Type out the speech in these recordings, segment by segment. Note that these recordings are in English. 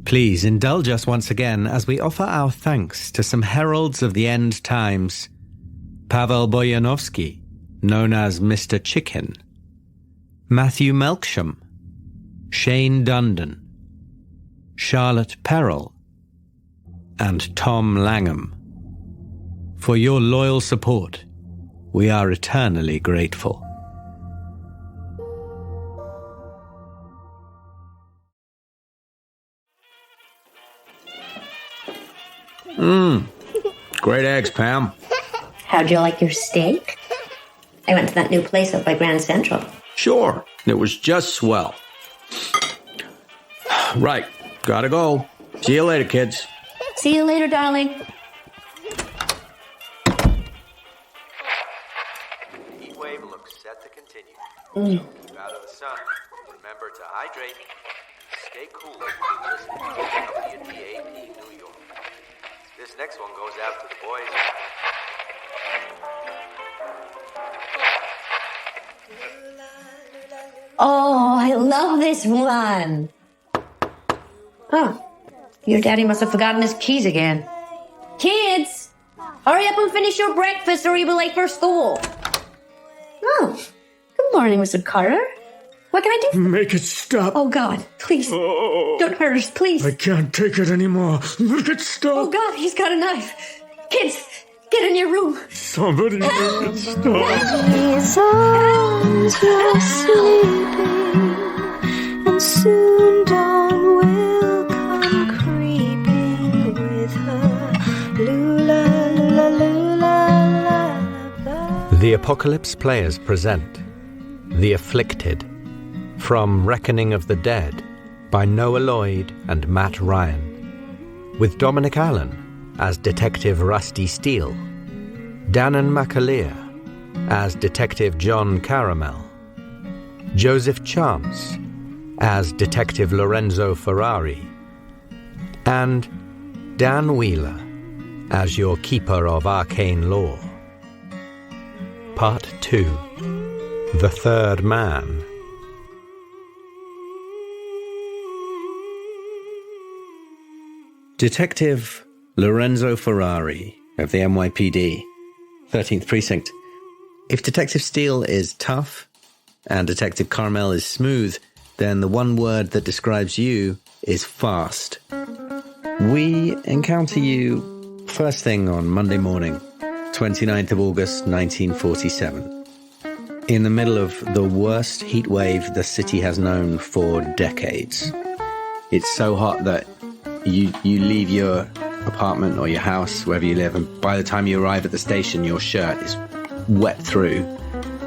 Please indulge us once again as we offer our thanks to some heralds of the end times. Pavel Boyanovsky, known as Mr. Chicken. Matthew Melksham. Shane Dundon. Charlotte Perrell. And Tom Langham. For your loyal support, we are eternally grateful. Great eggs, Pam. How'd you like your steak? I went to that new place up by Grand Central. Sure, it was just swell. Right, gotta go. See you later, kids. See you later, darling. Heat wave looks set to continue. Keep out of the sun. Remember to hydrate. Stay cool. Listen to WDAP New York. This next one goes out to the boys. Oh, I love this one. Oh, your daddy must have forgotten his keys again. Kids, hurry up and finish your breakfast or you'll be late for school. Oh, good morning, Mr. Carter. What can I do? Make it stop. Oh, God, please. Don't hurt us, please. I can't take it anymore. Make it stop. Oh, God, he's got a knife. Kids, get in your room. Somebody make it stop. His arms were sleeping, and soon dawn will come creeping with her. Lula, lula, lula, lullaby. The Apocalypse Players present The Afflicted, from Reckoning of the Dead by Noah Lloyd and Matt Ryan, with Dominic Allen as Detective Rusty Steele, Danann McAleer as Detective John Caramel, Joseph Chance as Detective Lorenzo Ferrari, and Dan Wheeler as your Keeper of Arcane Lore. Part 2. The Third Man. Detective Lorenzo Ferrari of the NYPD, 13th Precinct. If Detective Steele is tough and Detective Carmel is smooth, then the one word that describes you is fast. We encounter you first thing on Monday morning, 29th of August, 1947. In the middle of the worst heat wave the city has known for decades. It's so hot that you leave your apartment or your house, wherever you live, and by the time you arrive at the station, your shirt is wet through.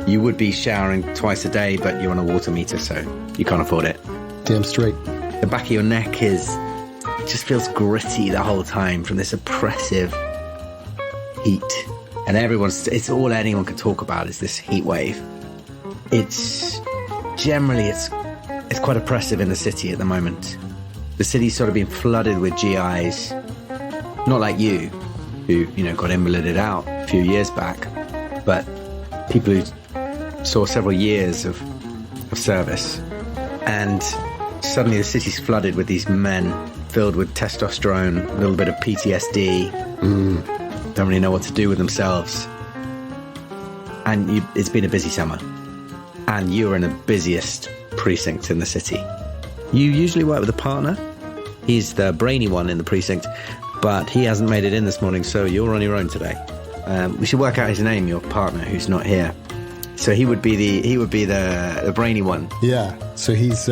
You would be showering twice a day, but you're on a water meter, so you can't afford it. Damn straight. The back of your neck just feels gritty the whole time from this oppressive heat. And it's all anyone can talk about is this heat wave. It's quite oppressive in the city at the moment. The city's sort of been flooded with GIs, not like you, who, got invalided out a few years back, but people who saw several years of service. And suddenly the city's flooded with these men filled with testosterone, a little bit of PTSD, don't really know what to do with themselves. And it's been a busy summer. And you're in the busiest precinct in the city. You usually work with a partner. He's the brainy one in the precinct, but he hasn't made it in this morning, so you're on your own today. We should work out his name, your partner, who's not here. So he would be the brainy one. Yeah. So he's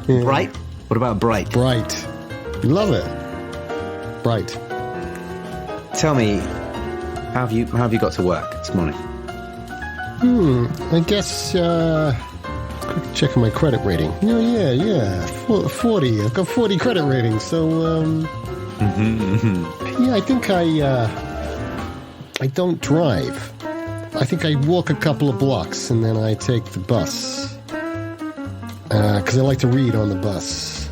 Bright? What about Bright? Bright. Love it. Bright. Tell me, how have you got to work this morning? I guess checking my credit rating. Yeah. 40. I've got 40 credit rating. So yeah, I think I don't drive. I think I walk a couple of blocks and then I take the bus. Because I like to read on the bus.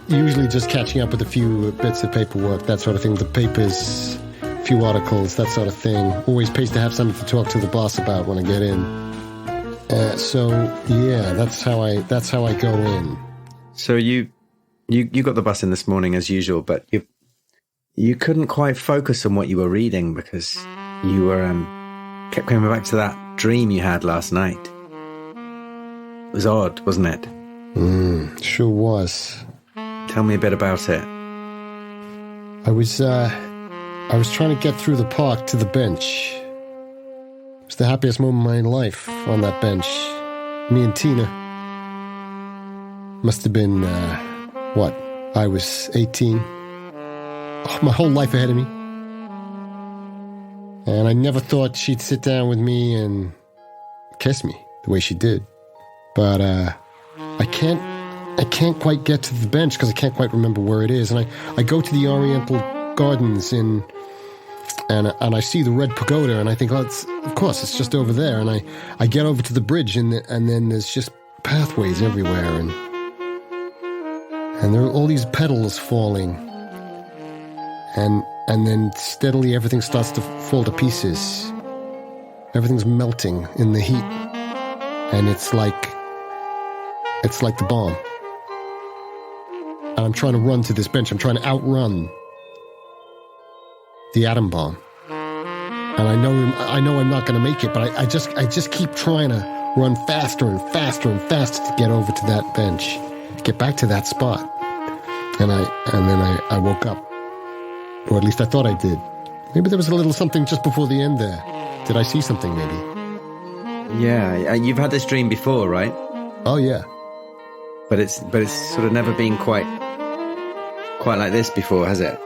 Usually just catching up with a few bits of paperwork, that sort of thing. The papers, a few articles, that sort of thing. Always pays to have something to talk to the boss about when I get in. So yeah, that's how I go in. So you got the bus in this morning as usual, but you couldn't quite focus on what you were reading because you were kept coming back to that dream you had last night. It was odd, wasn't it? Sure was. Tell me a bit about it. I was trying to get through the park to the bench. It was the happiest moment of my life on that bench. Me and Tina. Must have been, I was 18. Oh, my whole life ahead of me. And I never thought she'd sit down with me and kiss me the way she did. But I can't quite get to the bench because I can't quite remember where it is. And I go to the Oriental Gardens and I see the red pagoda and I think, of course, it's just over there. And I get over to the bridge and then there's just pathways everywhere and there are all these petals falling. And then steadily everything starts to fall to pieces. Everything's melting in the heat. And it's like the bomb. And I'm trying to run to this bench. I'm trying to outrun the atom bomb. And I know I'm not going to make it, but I just keep trying to run faster and faster and faster to get over to that bench, to get back to that spot. And then I woke up. Or at least I thought I did. Maybe there was a little something just before the end there. Did I see something maybe? Yeah, you've had this dream before, right? Oh yeah. But it's sort of never been quite like this before, has it?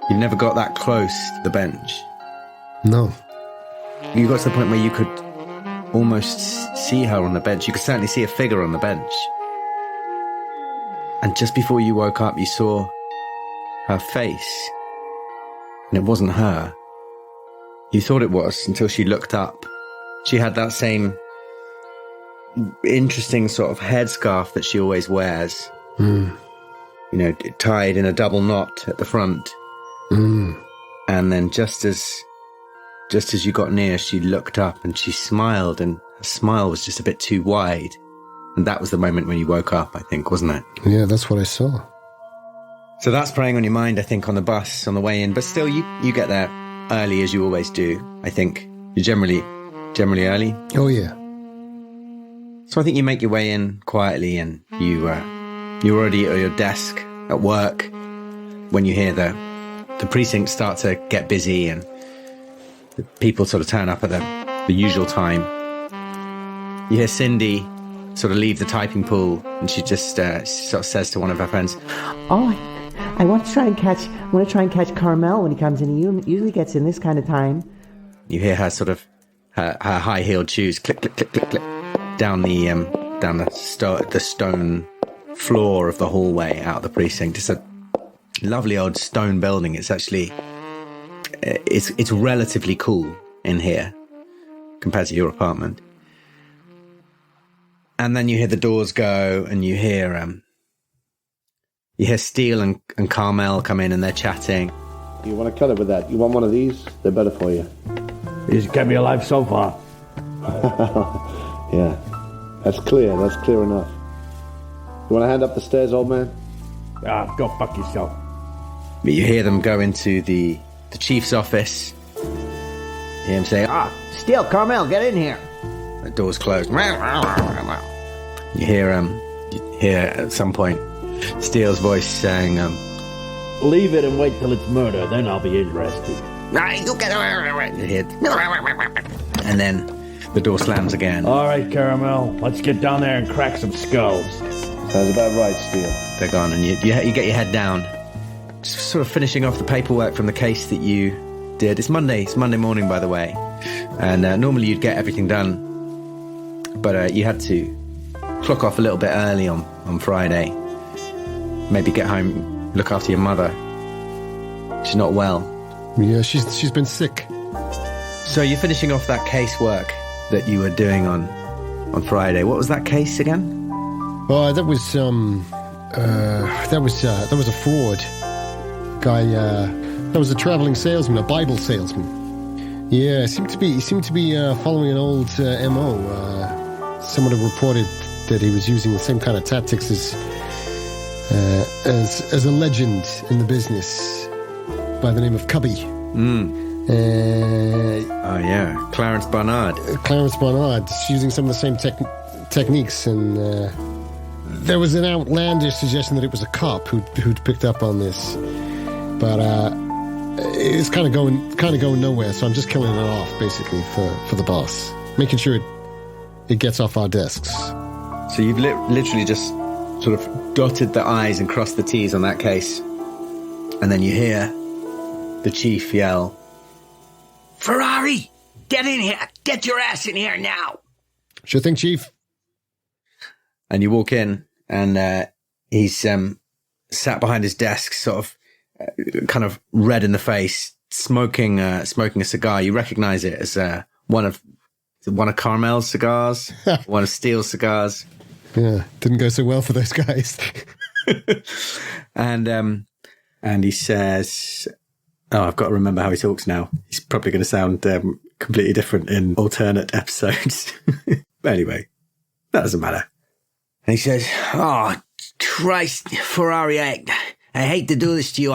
You've never got that close to the bench. No. You got to the point where you could almost see her on the bench. You could certainly see a figure on the bench. And just before you woke up, you saw her face. And it wasn't her. You thought it was until she looked up. She had that same interesting sort of headscarf that she always wears. You know, tied in a double knot at the front. And then just as you got near, she looked up and she smiled, and her smile was just a bit too wide. And that was the moment when you woke up, I think, wasn't it? Yeah, that's what I saw. So that's preying on your mind, I think, on the bus on the way in. But still, you get there early, as you always do, I think. You're generally early. Oh, yeah. So I think you make your way in quietly, and you're already at your desk at work when you hear the precincts start to get busy and the people sort of turn up at the usual time. You hear Cindy sort of leave the typing pool, and she just sort of says to one of her friends, "Oh, I want to try and catch Carmel when he comes in. He usually gets in this kind of time." You hear her sort of her high-heeled shoes click, click, click, click, click down the stone floor of the hallway out of the precinct. It's a lovely old stone building. It's actually it's relatively cool in here compared to your apartment. And then you hear the doors go, and you hear Steele and Carmel come in, and they're chatting. You want to cut it with that? You want one of these? They're better for you. He's kept me alive so far. Yeah, that's clear enough. You want to hand up the stairs, old man? Go fuck yourself. But you hear them go into the chief's office. You hear him say, Steele, Carmel, get in here. The door's closed. You hear at some point Steele's voice saying, leave it and wait till it's murder, then I'll be interested. You hear, and then the door slams again. All right, Caramel, let's get down there and crack some skulls. Sounds about right, Steele. They're gone, and you get your head down, just sort of finishing off the paperwork from the case that you did. It's Monday morning, by the way, and normally you'd get everything done, but you had to clock off a little bit early on Friday. Maybe get home, look after your mother. She's not well. Yeah, she's been sick. So you're finishing off that casework that you were doing on Friday. What was that case again? That was a fraud guy. That was a traveling salesman, a Bible salesman. Yeah, he seemed to be following an old MO. Someone had reported that he was using the same kind of tactics as a legend in the business by the name of Cubby. Oh yeah, Clarence Barnard. Clarence Barnard, using some of the same techniques, and there was an outlandish suggestion that it was a cop who'd picked up on this, but it's kind of going nowhere. So I'm just killing it off basically for the boss, making sure it gets off our desks. So you've literally just sort of dotted the I's and crossed the T's on that case, and then you hear the chief yell, "Ferrari, get in here! Get your ass in here now!" Sure thing, Chief. And you walk in, and he's sat behind his desk, sort of kind of red in the face, smoking a cigar. You recognize it as one of Carmel's cigars, one of Steele's cigars. Yeah, didn't go so well for those guys. And he says, "Oh, I've got to remember how he talks now. He's probably going to sound completely different in alternate episodes." Anyway, that doesn't matter. And he says, "Oh, Christ, Ferrari, I hate to do this to you.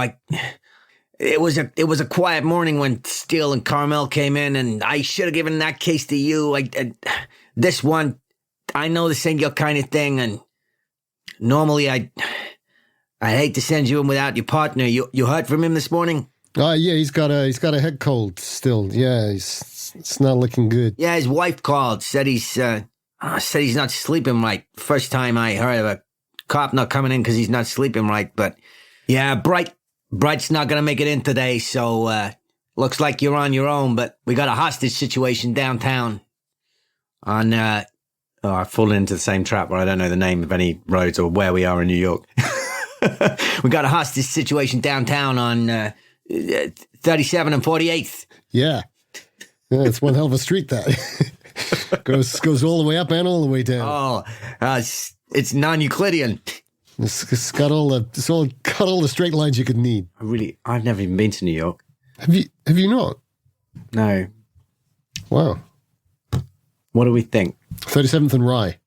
It was a quiet morning when Steele and Carmel came in, and I should have given that case to you. This one, I know this ain't your kind of thing, and normally I hate to send you in without your partner. You heard from him this morning?" Yeah, he's got a head cold still. Yeah, it's not looking good. Yeah, his wife called, said he's not sleeping right. First time I heard of a cop not coming in because he's not sleeping right. But yeah, Bright's not gonna make it in today, so looks like you're on your own. But we got a hostage situation downtown. I've fallen into the same trap where I don't know the name of any roads or where we are in New York. We got a hostage situation downtown on 37 and 48th. Yeah, it's one hell of a street that goes all the way up and all the way down. Oh, it's non-Euclidean. It's got all the straight lines you could need. I've never even been to New York. Have you not? No. Wow. What do we think? 37th and Rye.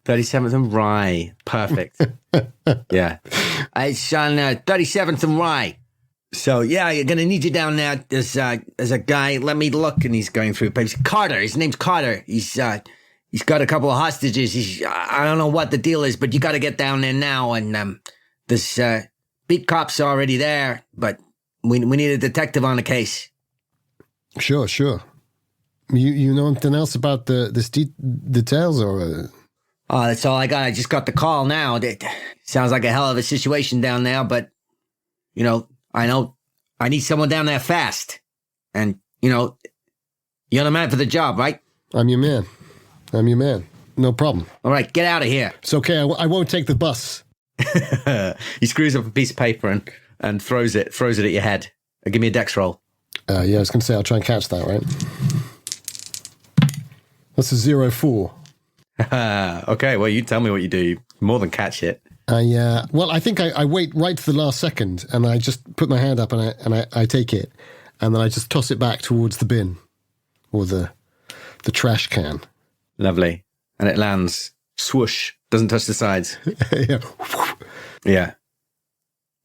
37th and Rye. Perfect. Yeah. It's on 37th and Rye. So, yeah, you're going to need you down there. There's a guy, let me look, and he's going through papers. Carter, his name's Carter. He's got a couple of hostages. I don't know what the deal is, but you got to get down there now. And there's beat cops already there, but we need a detective on the case. Sure. You know anything else about the details, or? Oh, that's all I got. I just got the call now. It sounds like a hell of a situation down there, but, I know I need someone down there fast. And, you're the man for the job, right? I'm your man. No problem. All right, get out of here. It's okay. I won't take the bus. He screws up a piece of paper and throws it at your head. Give me a dex roll. Yeah, I was going to say, I'll try and catch that, right? That's a 0-4. Okay, well, you tell me what you do. You more than catch it. I think I wait right to the last second, and I just put my hand up and I take it, and then I just toss it back towards the bin or the trash can. Lovely. And it lands. Swoosh. Doesn't touch the sides. Yeah. Yeah.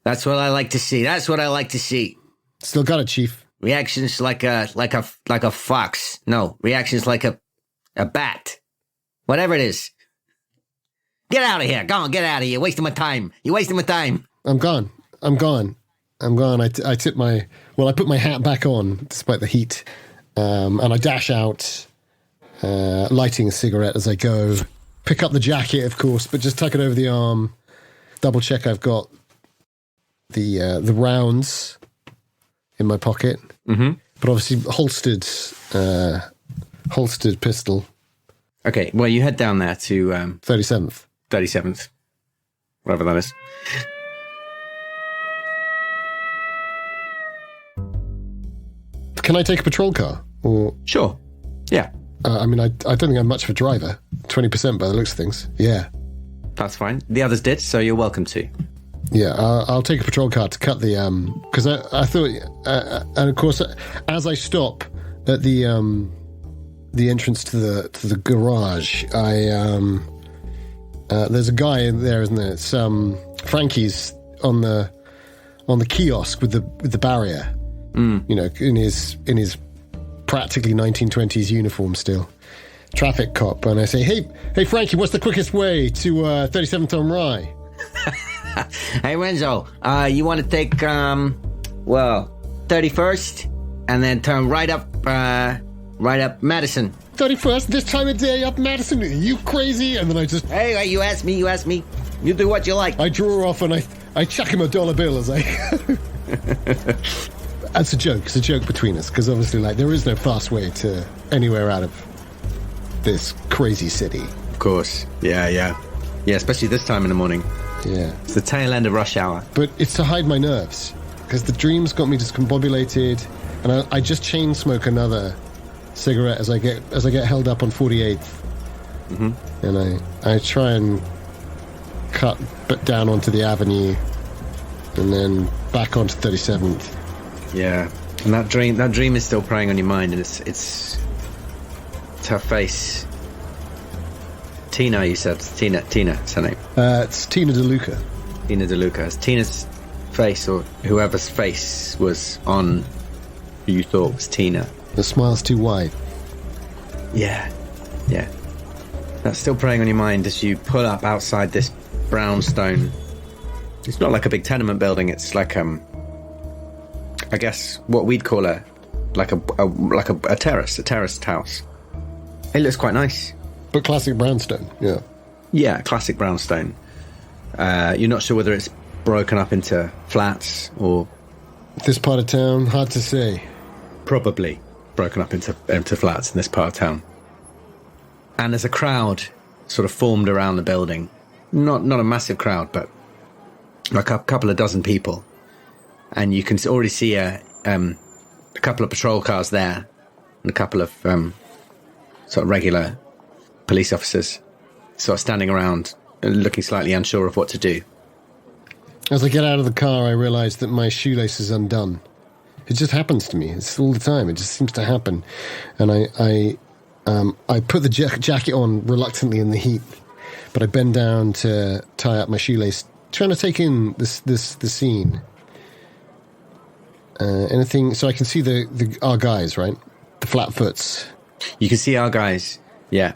That's what I like to see. Still got it, Chief. Reactions like a fox. No, reactions like a bat. Whatever it is. Get out of here. Go on, get out of here. You're wasting my time. I'm gone. I put my hat back on despite the heat. And I dash out, lighting a cigarette as I go. Pick up the jacket, of course, but just tuck it over the arm. Double check I've got the rounds in my pocket. Mm-hmm. But obviously holstered pistol. Okay, well, you head down there to 37th. 37th. Whatever that is. Can I take a patrol car? Or Sure. Yeah. I don't think I'm much of a driver. 20% by the looks of things. Yeah. That's fine. The others did, so you're welcome to. Yeah, I'll take a patrol car to cut the... Because I thought... and of course, as I stop, at the entrance to the garage, there's a guy in there, isn't there? It's Frankie's on the kiosk with the barrier. You know, in his practically 1920s uniform still. Traffic cop. And I say, hey Frankie, what's the quickest way to 37th on Rye? Hey, Renzo, you want to take, 31st and then turn right up Madison. 31st, this time of day up Madison? Are you crazy? And then I just... Hey, you ask me. You do what you like. I draw off and I chuck him a $1 bill as I... That's a joke. It's a joke between us, because obviously, like, there is no fast way to anywhere out of this crazy city. Of course. Yeah. Yeah, especially this time in the morning. Yeah. It's the tail end of rush hour. But it's to hide my nerves, because the dreams got me discombobulated, and I just chain smoke another cigarette as I get held up on 48th. Mm-hmm. And I try and cut down onto the avenue, and then back onto 37th. Yeah, and that dream is still preying on your mind, and it's her face. Tina, you said. Tina, is her name? It's Tina DeLuca. Tina DeLuca. It's Tina's face, or whoever's face was on who you thought was Tina. The smile's too wide. Yeah. That's still preying on your mind as you pull up outside this brownstone. It's not like a big tenement building. It's like I guess what we'd call a terraced house. It looks quite nice. But classic brownstone, yeah. Yeah, classic brownstone. You're not sure whether it's broken up into flats or... This part of town, hard to say. Probably broken up into flats in this part of town. And there's a crowd sort of formed around the building. Not a massive crowd, but like a couple of dozen people. And you can already see a couple of patrol cars there, and a couple of sort of regular police officers sort of standing around and looking slightly unsure of what to do. As I get out of the car, I realise that my shoelace is undone. It just happens to me. It's all the time. It just seems to happen. And I put the jacket on reluctantly in the heat, but I bend down to tie up my shoelace, trying to take in the scene. Anything, so I can see our guys, right? The Flatfoots. You can see our guys, yeah.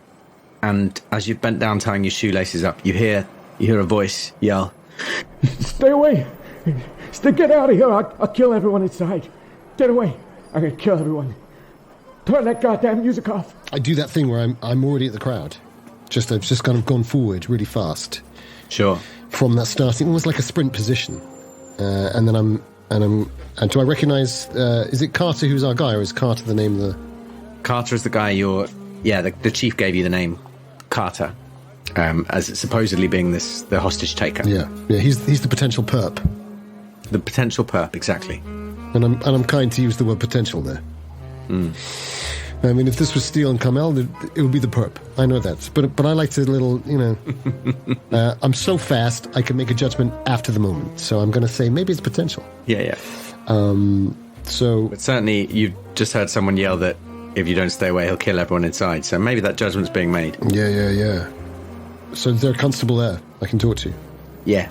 And as you've bent down tying your shoelaces up, you hear a voice yell, Stay away! Get out of here! I'll kill everyone inside. Get away! I'm gonna kill everyone. Turn that goddamn music off. I do that thing where I'm already at the crowd. I've just kind of gone forward really fast. Sure. From that starting, almost like a sprint position. And then and do I recognise, is it Carter who's our guy, or is Carter the name of the... Carter is the guy the chief gave you the name Carter, as it's supposedly being the hostage taker. Yeah, he's the potential perp. The potential perp, exactly. And I'm kind to use the word potential there. Mm. I mean, if this was Steele and Carmel, it would be the perp. I know that. But I like to I'm so fast, I can make a judgment after the moment. So I'm going to say maybe it's potential. Yeah. But certainly you've just heard someone yell that if you don't stay away, he'll kill everyone inside. So maybe that judgment's being made. Yeah. So is there a constable there I can talk to? Yeah.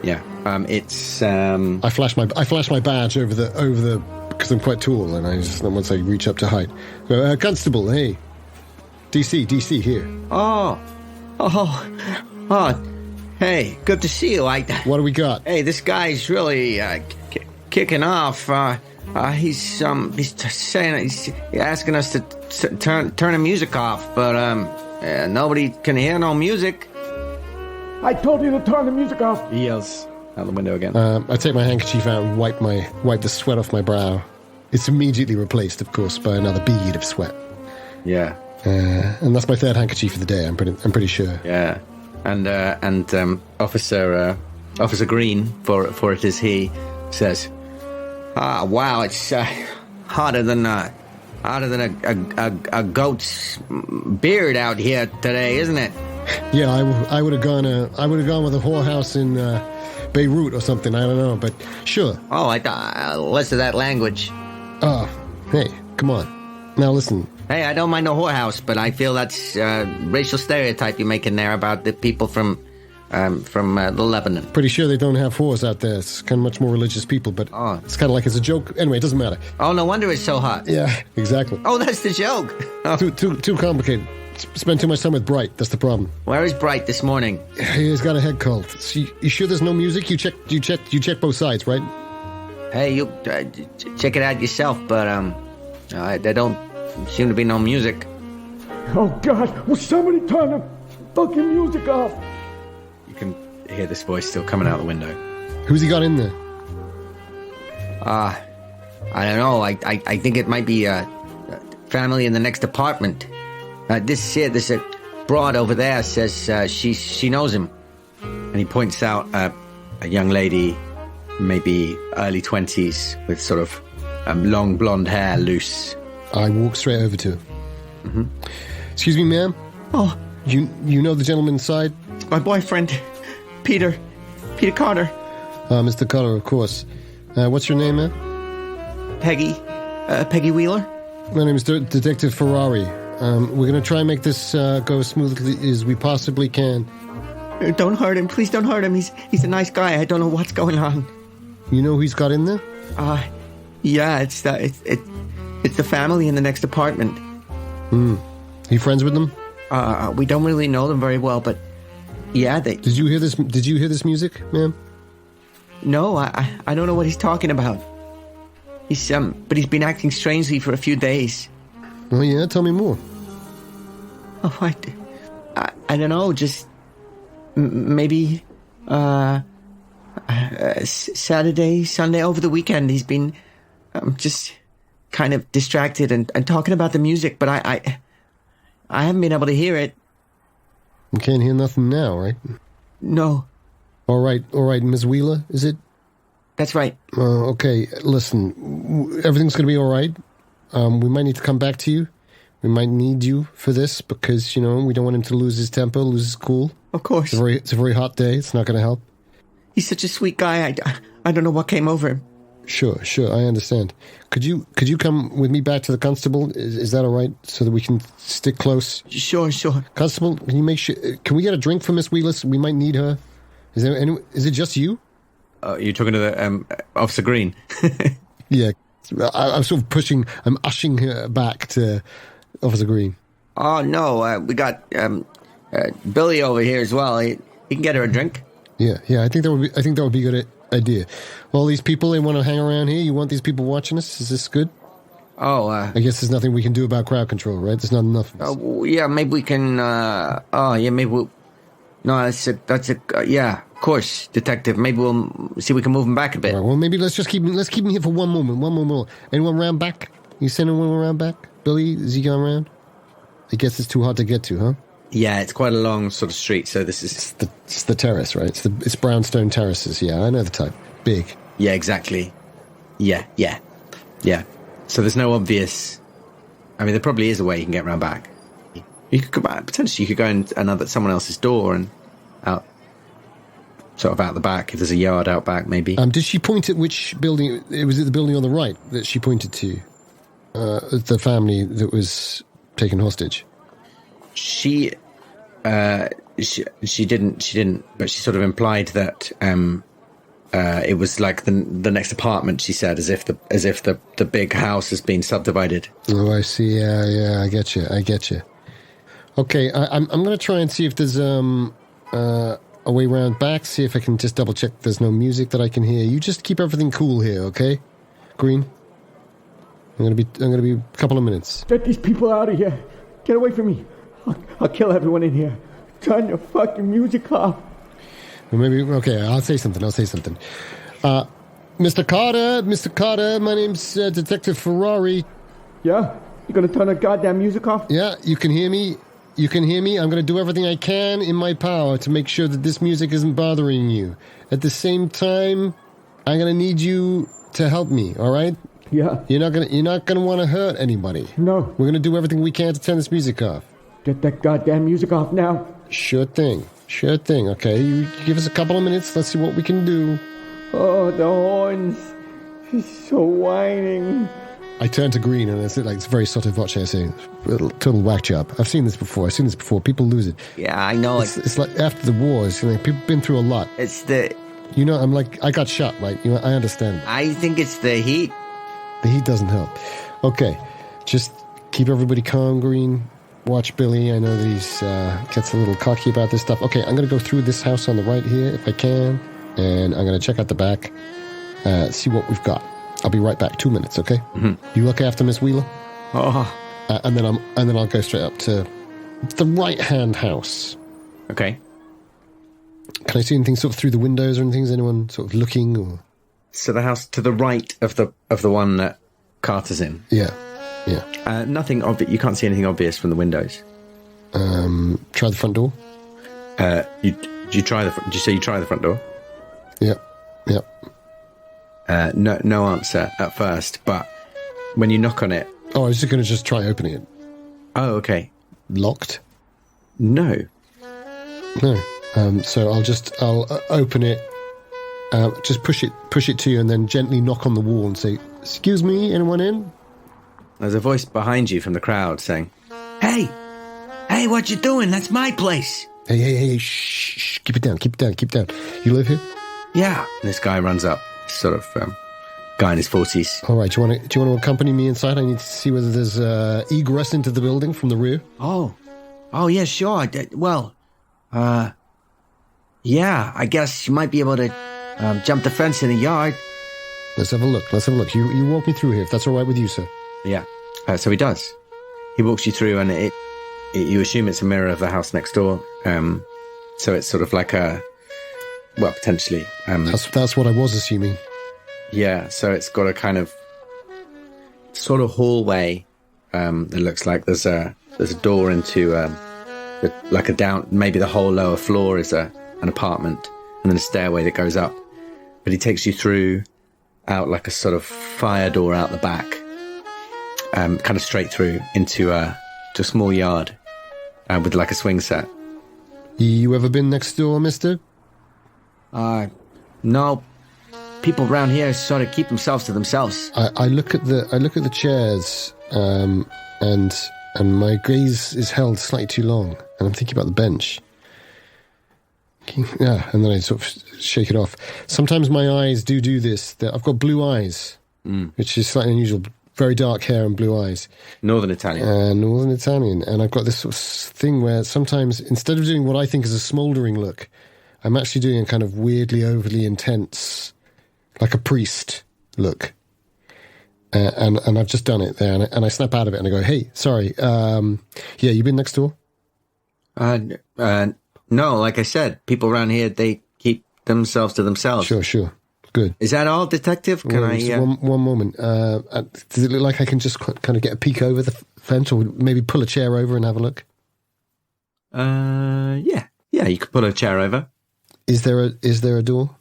It's... I flash my badge over the because I'm quite tall, and once I reach up to height, go, Constable, hey, DC here. Oh, hey, good to see you. What do we got? Hey, this guy's really kicking off. He's saying he's asking us to turn the music off, but nobody can hear no music. I told you to turn the music off. He yells out the window again. I take my handkerchief out and wipe the sweat off my brow. It's immediately replaced, of course, by another bead of sweat. Yeah. And that's my third handkerchief of the day. I'm pretty sure. Yeah. And Officer Green, for it is he, says, wow, it's hotter than a goat's beard out here today, isn't it? Yeah, I would have gone with a whorehouse in Beirut or something. I don't know, but sure. Oh, I thought less of that language. Oh, hey, come on. Now listen. Hey, I don't mind a whorehouse, but I feel that's racial stereotype you're making there about the people from the Lebanon. Pretty sure they don't have whores out there. It's kind of much more religious people, but it's kind of like it's a joke. Anyway, it doesn't matter. Oh, no wonder it's so hot. Yeah, exactly. Oh, that's the joke. Oh. Too complicated. Spend too much time with Bright. That's the problem. Where is Bright this morning? He's got a head cold. So you sure there's no music? You check both sides, right? Hey, you check it out yourself, but there don't seem to be no music. Oh, God. Will somebody turn the fucking music off? You can hear this voice still coming out the window. Who's he got in there? I don't know. I think it might be a family in the next apartment. This broad over there says she knows him. And he points out a young lady, maybe early 20s, with sort of long blonde hair, loose. I walk straight over to her. Mm-hmm. Excuse me, ma'am? Oh. You know the gentleman inside? My boyfriend, Peter Carter. Mr. Carter, of course. What's your name, ma'am? Peggy Wheeler. My name is Detective Ferrari. We're going to try and make this go as smoothly as we possibly can. Don't hurt him. Please don't hurt him. He's a nice guy. I don't know what's going on. You know who he's got in there? Yeah, it's the family in the next apartment. You friends with them? We don't really know them very well, but yeah, they... Did you hear this music, ma'am? No, I don't know what he's talking about. But he's been acting strangely for a few days. Oh, yeah? Tell me more. Oh, I don't know, just maybe Saturday, Sunday, over the weekend, he's been just kind of distracted and talking about the music, but I haven't been able to hear it. You can't hear nothing now, right? No. All right, Ms. Wheeler, is it? That's right. Okay, listen, everything's going to be all right. We might need to come back to you. We might need you for this because, we don't want him to lose his temper, lose his cool. Of course. It's a very hot day. It's not going to help. He's such a sweet guy. I don't know what came over him. Sure, I understand. Could you come with me back to the constable? Is that all right? So that we can stick close? Sure. Constable, can you make sure... Can we get a drink for Miss Wheeler? We might need her. Is it just you? You're talking to the Officer Green? Yeah. I'm sort of I'm ushing her back to Officer Green. Oh, no. We got Billy over here as well. He can get her a drink. Yeah. I think that would be a good idea. All these people, they want to hang around here. You want these people watching us? Is this good? Oh, I guess there's nothing we can do about crowd control, right? There's not enough of us. Yeah, maybe we can, maybe we'll... No, yeah, of course, Detective. Maybe we'll see if we can move him back a bit. Right, well, maybe let's keep him here for one more. Anyone round back? You send anyone around back? Billy, is he going around? I guess it's too hard to get to, huh? Yeah, it's quite a long sort of street, so this is... It's the terrace, right? It's brownstone terraces, yeah, I know the type. Big. Yeah, exactly. Yeah. So there's no obvious... I mean, there probably is a way you can get around back. You could go back, potentially you could go in someone else's door and out, sort of out the back, if there's a yard out back, maybe. Did she point at which building? Was it the building on the right that she pointed to? The family that was taken hostage? She didn't, but she sort of implied that it was like the next apartment, she said, as if the big house has been subdivided. Oh, I see. Yeah, I get you. Okay, I'm going to try and see if there's a way round back, see if I can just double check there's no music that I can hear. You just keep everything cool here, okay? Green? I'm going to be a couple of minutes. Get these people out of here. Get away from me. I'll kill everyone in here. Turn your fucking music off. Well, maybe, okay, I'll say something. Mr. Carter, my name's Detective Ferrari. Yeah? You gonna turn the goddamn music off? Yeah, you can hear me. I'm going to do everything I can in my power to make sure that this music isn't bothering you. At the same time, I'm going to need you to help me, all right? Yeah. You're not going to want to hurt anybody. No. We're going to do everything we can to turn this music off. Get that goddamn music off now. Sure thing. Okay, you give us a couple of minutes. Let's see what we can do. Oh, the horns. She's so whining. I turn to Green, and it's very sotto voce saying, total whack job. I've seen this before. People lose it. Yeah, I know. It's like after the wars, people have been through a lot. It's the... I'm like, I got shot, right? I understand. I think it's the heat. The heat doesn't help. Okay, just keep everybody calm, Green. Watch Billy. I know that he's gets a little cocky about this stuff. Okay, I'm going to go through this house on the right here, if I can, and I'm going to check out the back, see what we've got. I'll be right back. 2 minutes, okay? Mm-hmm. You look after Miss Wheeler? Oh. And then I'll go straight up to the right-hand house. Okay. Can I see anything sort of through the windows or anything? Is anyone sort of looking? Or? So the house to the right of the one that Carter's in? Yeah. Nothing obvious. You can't see anything obvious from the windows. Try the front door? You try the... Did you say you try the front door? Yeah. No answer at first, but when you knock on it... Oh, I was just going to try opening it. Oh, okay. Locked? No. So I'll open it, just push it to you, and then gently knock on the wall and say, "Excuse me, anyone in?" There's a voice behind you from the crowd saying, Hey, what you doing? That's my place. Hey, shh, keep it down. You live here? Yeah. And this guy runs up, sort of guy in his 40s. All right, do you want to accompany me inside? I need to see whether there's egress into the building from the rear. Oh, yeah, sure. Yeah, I guess you might be able to jump the fence in the yard. Let's have a look. You walk me through here, if that's all right with you, sir. Yeah. So he does. He walks you through, and you assume it's a mirror of the house next door. So it's sort of like potentially. That's what I was assuming. Yeah. So it's got a kind of sort of hallway. It looks like there's a door into like a down. Maybe the whole lower floor is an apartment, and then a stairway that goes up. But he takes you through, out like a sort of fire door out the back, kind of straight through into a small yard with like a swing set. You ever been next door, mister? No. People around here sort of keep themselves to themselves. I look at the chairs, and my gaze is held slightly too long, and I'm thinking about the bench. Yeah, and then I sort of shake it off. Sometimes my eyes do this. I've got blue eyes, which is slightly unusual. Very dark hair and blue eyes. Northern Italian. Northern Italian. And I've got this sort of thing where sometimes, instead of doing what I think is a smouldering look, I'm actually doing a kind of weirdly overly intense, like a priest look. And I've just done it there. And I snap out of it and I go, hey, sorry. Yeah, you been next door? No, like I said, people around here, they keep themselves to themselves. Sure. Good. Is that all, Detective? Can one moment. Does it look like I can just kind of get a peek over the fence, or maybe pull a chair over and have a look? Yeah, you could pull a chair over. Is there a door?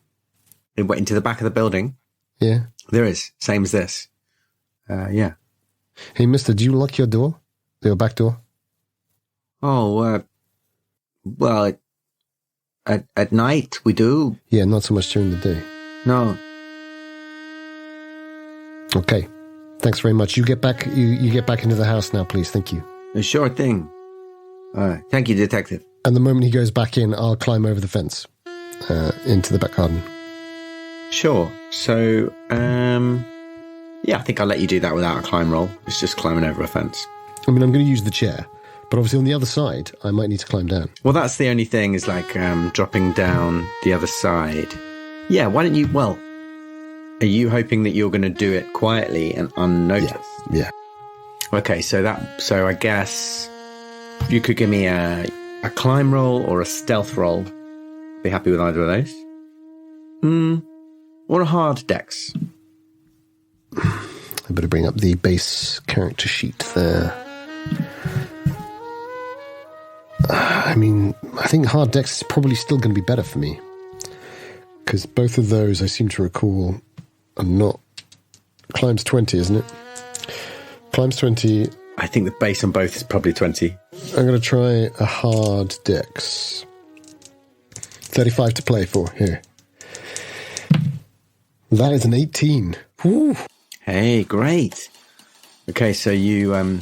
Into the back of the building? Yeah. There is. Same as this. Yeah. Hey, mister, do you lock your door? Your back door? Oh, well, at night we do. Yeah, not so much during the day. No. Okay. Thanks very much. You get back. You get back into the house now, please. Thank you. A sure thing. Thank you, Detective. And the moment he goes back in, I'll climb over the fence into the back garden. Sure. So, yeah, I think I'll let you do that without a climb roll. It's just climbing over a fence. I mean, I'm going to use the chair, but obviously on the other side, I might need to climb down. Well, that's the only thing is like dropping down the other side. Yeah, why don't you... Well, are you hoping that you're going to do it quietly and unnoticed? Yeah. Okay, so I guess you could give me a climb roll or a stealth roll. Be happy with either of those. Or a hard dex. I better bring up the base character sheet there. I mean, I think hard dex is probably still going to be better for me. Because both of those, I seem to recall, are not... Climb's 20, isn't it? Climb's 20. I think the base on both is probably 20. I'm going to try a hard dex. 35 to play for, here. That is an 18. Woo. Hey, great. Okay, so you,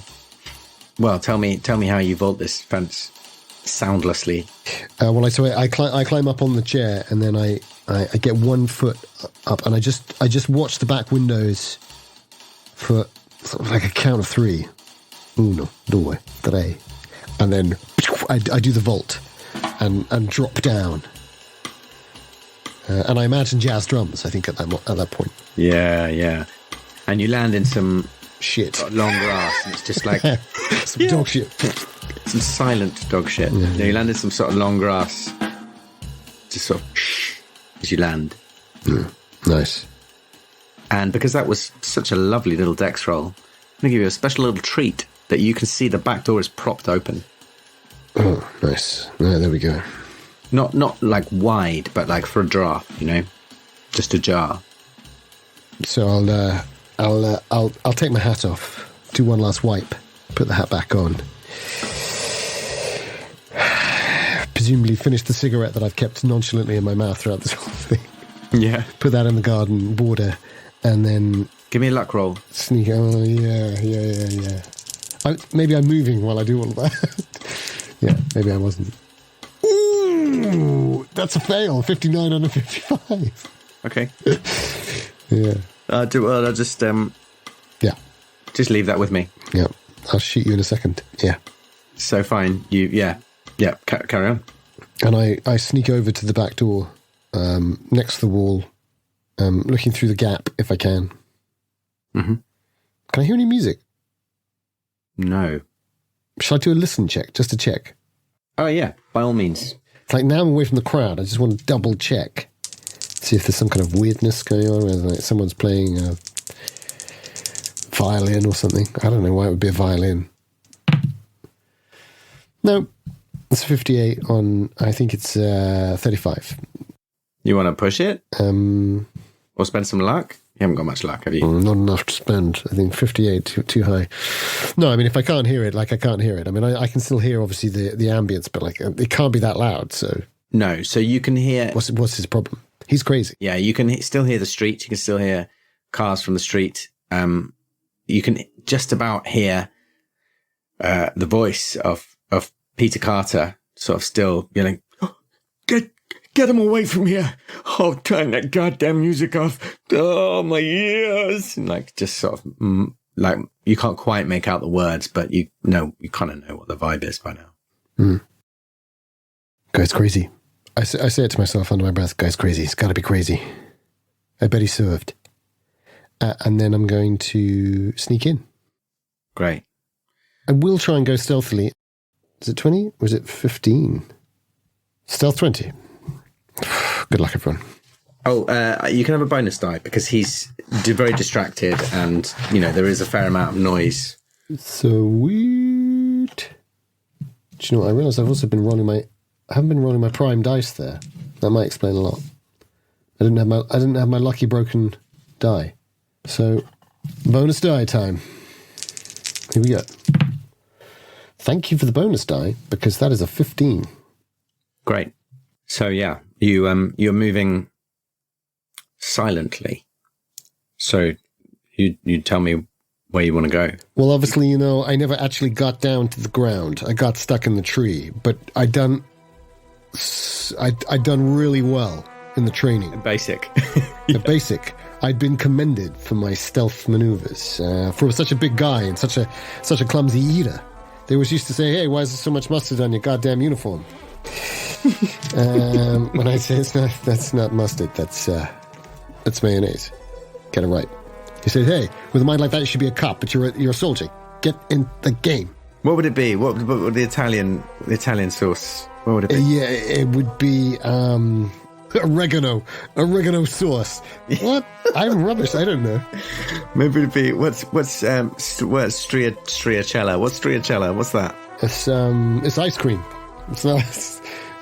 well, tell me how you vault this fence soundlessly. I climb up on the chair, and then I get 1 foot up, and I just watch the back windows for sort of like a count of 3. 1, 2, 3, and then I do the vault and drop down. And I imagine jazz drums, I think, at that point. Yeah. And you land in some shit, long grass, and it's just like some dog shit. Some silent dog shit. Yeah. You land in some sort of long grass, just sort of as you land. Nice. And because that was such a lovely little dex roll, I'm going to give you a special little treat that you can see the back door is propped open. Oh, nice. Yeah, there we go. Not like wide, but like for a draft, just ajar. So I'll take my hat off, do one last wipe, put the hat back on. Presumably finish the cigarette that I've kept nonchalantly in my mouth throughout this whole thing. Yeah. Put that in the garden border, and then give me a luck roll. Sneak. Oh yeah. Maybe I'm moving while I do all of that. Yeah, maybe I wasn't. Ooh, that's a fail. 59 out of 55. Okay. Yeah. I'll just just leave that with me. Yeah. I'll shoot you in a second. Yeah. So fine. Carry on. And I sneak over to the back door, next to the wall, looking through the gap if I can. Mm-hmm. Can I hear any music? No. Shall I do a listen check, just to check? Oh, yeah, by all means. It's like now I'm away from the crowd, I just want to double check. See if there's some kind of weirdness going on, whether like someone's playing a violin or something. I don't know why it would be a violin. No, it's 58 on, I think it's 35. You want to push it? Or spend some luck? You haven't got much luck, have you? Not enough to spend. I think 58, too high. No, I mean, if I can't hear it, I can't hear it. I mean, I can still hear, obviously, the ambience, but, it can't be that loud, so... No, so you can hear... What's his problem? He's crazy. Yeah, you can still hear the street. You can still hear cars from the street. You can just about hear the voice of Peter Carter sort of still yelling, oh, Get him away from here. Oh, turn that goddamn music off. Oh, my ears. And just sort of, you can't quite make out the words, but you kind of know what the vibe is by now. Mm. Guy's crazy. I say it to myself under my breath, guy's crazy. He's got to be crazy. I bet he served. And then I'm going to sneak in. Great. I will try and go stealthily. Is it 20 or is it 15? Stealth 20. Good luck, everyone. Oh, you can have a bonus die because he's very distracted and, there is a fair amount of noise. So weird. Do you know what? I realise I've also been rolling I haven't been rolling my prime dice there. That might explain a lot. I didn't have my lucky broken die. So, bonus die time. Here we go. Thank you for the bonus die, because that is a 15. Great. So yeah, you're moving silently. So you tell me where you want to go. Well, obviously, I never actually got down to the ground. I got stuck in the tree, but I done really well in the training. Basic. The basic. I'd been commended for my stealth maneuvers. For such a big guy and such a clumsy eater. They always used to say, hey, why is there so much mustard on your goddamn uniform? When I say that's not mustard, that's mayonnaise. Get it right. He said, hey, with a mind like that, you should be a cop, but you're a soldier. Get in the game. What would it be? What would the Italian sauce? What would it be? Yeah, it would be oregano sauce. What? I'm rubbish. I don't know. Maybe it'd be what's striacella? What's striacella? What's that? It's ice cream.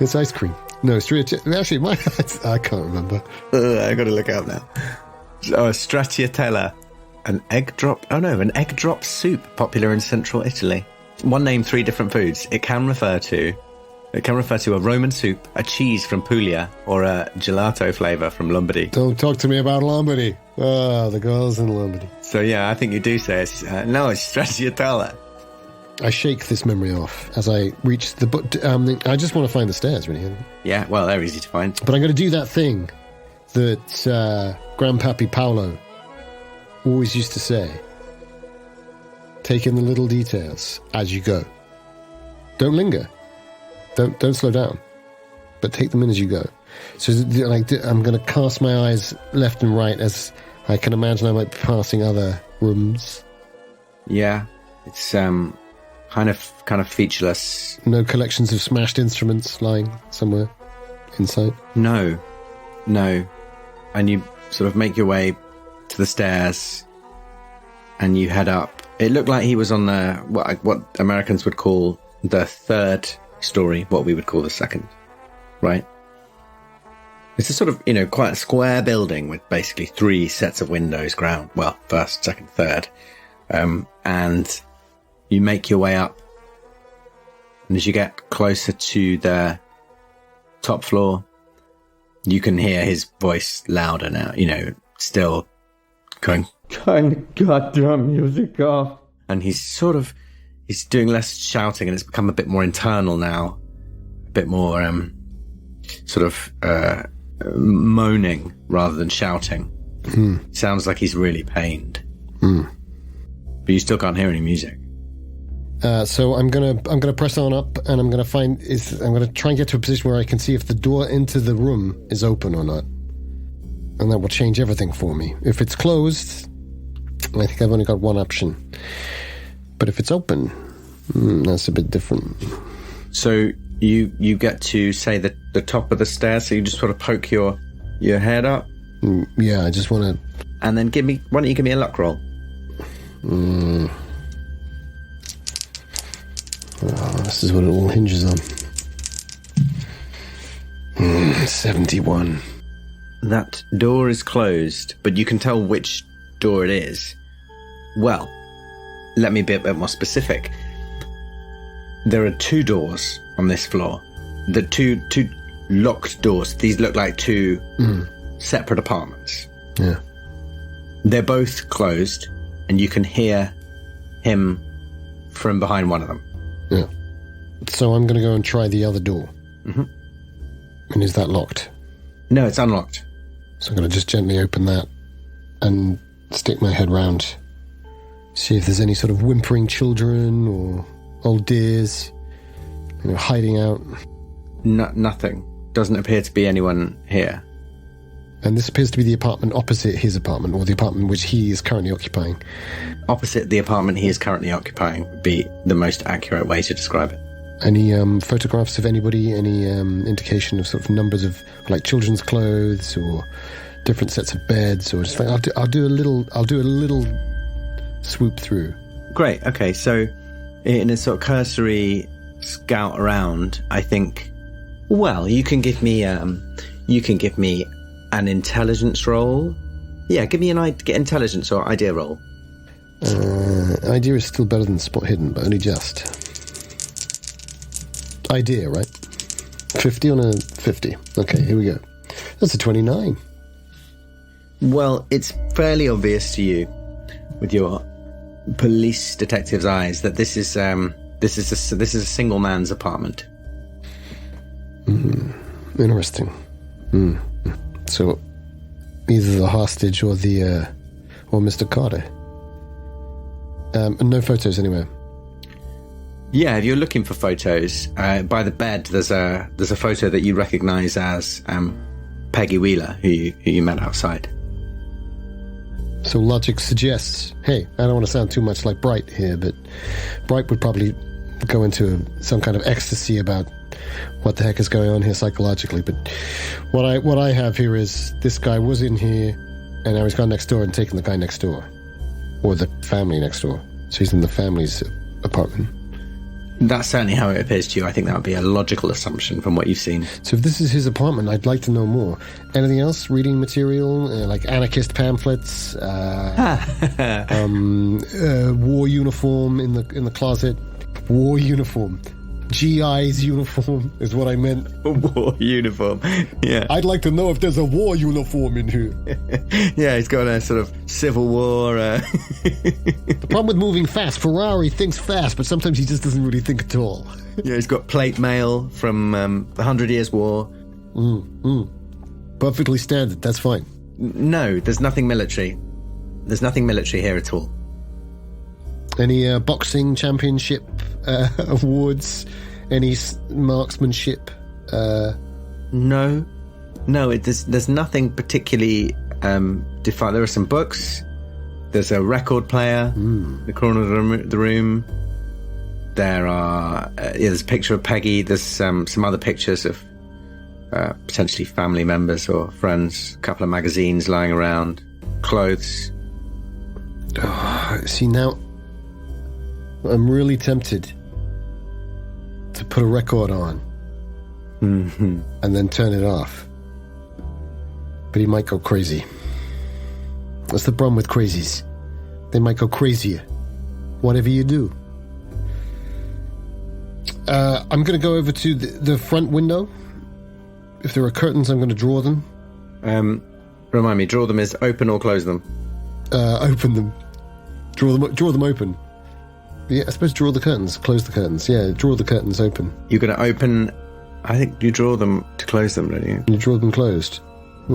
It's ice cream. No, striacella. Actually, I can't remember. I got to look out now. Oh, stracciatella, an egg drop soup popular in central Italy. One name, 3 different foods. It can refer to It can refer to a Roman soup, a cheese from Puglia, or a gelato flavour from Lombardy. Don't talk to me about Lombardy. Ah, the girls in Lombardy. So yeah, I think you do say it's, no, it's stracciatella. I shake this memory off as I reach the... I just want to find the stairs, really. Yeah, well, they're easy to find. But I'm going to do that thing that Grandpappy Paolo always used to say. Take in the little details as you go. Don't linger. Don't slow down, but take them in as you go. So like, I'm going to cast my eyes left and right as I can imagine I might be passing other rooms. Yeah, it's kind of featureless. No collections of smashed instruments lying somewhere in sight. No, and you sort of make your way to the stairs, and you head up. It looked like he was on the what Americans would call the third story, what we would call the second, right? It's a sort of, quite a square building with basically 3 sets of windows, ground, well, first, second, third. And you make your way up. And as you get closer to the top floor, you can hear his voice louder now, still going, Turn the goddamn music off. and he's doing less shouting, and it's become a bit more internal now, a bit more moaning rather than shouting. Sounds like he's really pained, but you still can't hear any music. So I'm gonna press on up, and I'm gonna try and get to a position where I can see if the door into the room is open or not, and that will change everything for me. If it's closed, I think I've only got one option. But if it's open, that's a bit different. So you get to, say, the top of the stairs, so you just sort of poke your head up? Yeah, I just want to... And then why don't you give me a luck roll? This is what it all hinges on. 71. That door is closed, but you can tell which door it is. Well, let me be a bit more specific. There are 2 doors on this floor. The two locked doors. These look like 2 separate apartments. Yeah. They're both closed, and you can hear him from behind one of them. Yeah. So I'm going to go and try the other door. Mm-hmm. And is that locked? No, it's unlocked. So I'm going to just gently open that and stick my head round. See if there's any sort of whimpering children or old dears, hiding out. Nothing. Doesn't appear to be anyone here. And this appears to be the apartment opposite his apartment, or the apartment which he is currently occupying. Opposite the apartment he is currently occupying would be the most accurate way to describe it. Any photographs of anybody? Any indication of sort of numbers of like children's clothes or different sets of beds, or just like I'll do a little swoop through. Great. Okay. So, in a sort of cursory scout around, I think. Well, you can give me an intelligence roll. Yeah, give me an intelligence or idea roll. Idea is still better than spot hidden, but only just. Idea, right? 50 on a 50. Okay, here we go. That's a 29. Well, it's fairly obvious to you, with your police detective's eyes, that this is a single man's apartment. Interesting. So, either the hostage or or Mr. Carter. No photos anywhere. Yeah, if you're looking for photos, by the bed there's a photo that you recognise as Peggy Wheeler, who you met outside. So logic suggests, hey, I don't want to sound too much like Bright here, but Bright would probably go into some kind of ecstasy about what the heck is going on here psychologically. But what I have here is this guy was in here, and now he's gone next door and taken the guy next door, or the family next door. So he's in the family's apartment. That's certainly how it appears to you. I think that would be a logical assumption from what you've seen. So if this is his apartment, I'd like to know more. Anything else? Reading material, like anarchist pamphlets, war uniform in the closet. War uniform. GI's uniform is what I meant. A war uniform. Yeah. I'd like to know if there's a war uniform in here. Yeah, he's got a sort of Civil War. The problem with moving fast, Ferrari thinks fast, but sometimes he just doesn't really think at all. Yeah, he's got plate mail from the 100 Years' War. Perfectly standard, that's fine. No, there's nothing military. There's nothing military here at all. Any boxing championship awards? Any marksmanship? No, there's nothing particularly defined. There are some books. There's a record player in the corner of the room. There are there's a picture of Peggy. There's some other pictures of potentially family members or friends. A couple of magazines lying around. Clothes. See, now I'm really tempted to put a record on and then turn it off. But he might go crazy. That's the problem with crazies. They might go crazier. Whatever you do. I'm going to go over to the front window. If there are curtains, I'm going to draw them. Remind me, draw them is open or close them? Open them. Draw them open. Yeah, I suppose draw the curtains, close the curtains. Yeah, draw the curtains open. You're going to open... I think you draw them to close them, don't you? You draw them closed.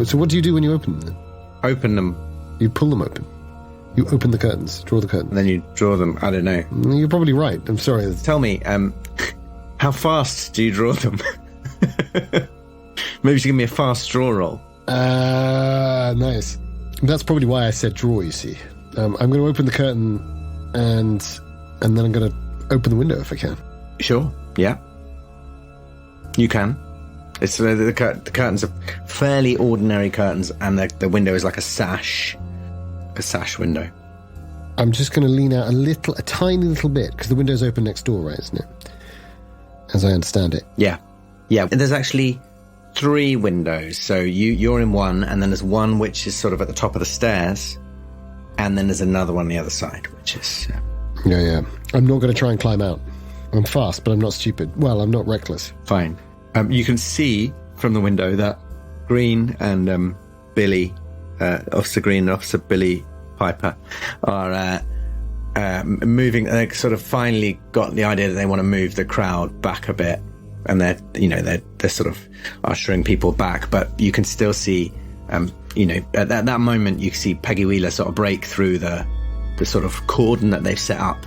So what do you do when you open them? Open them. You pull them open. You open the curtains, draw the curtains. And then you draw them. I don't know. You're probably right. I'm sorry. Tell me, how fast do you draw them? Maybe you should give me a fast draw roll. Nice. That's probably why I said draw, you see. I'm going to open the curtain and then I'm going to open the window if I can. Sure, yeah. You can. It's the curtains are fairly ordinary curtains, and the window is like a sash window. I'm just going to lean out a tiny little bit, because the window's open next door, right, isn't it? As I understand it. Yeah. There's actually 3 windows, so you're in one, and then there's one which is sort of at the top of the stairs, and then there's another one on the other side, which is... Yeah. I'm not going to try and climb out. I'm fast, but I'm not stupid. Well, I'm not reckless. Fine. You can see from the window that Green and Billy, Officer Green and Officer Billy Piper, are moving. They sort of finally got the idea that they want to move the crowd back a bit, and they're sort of ushering people back. But you can still see, at that moment, you can see Peggy Wheeler sort of break through the sort of cordon that they've set up,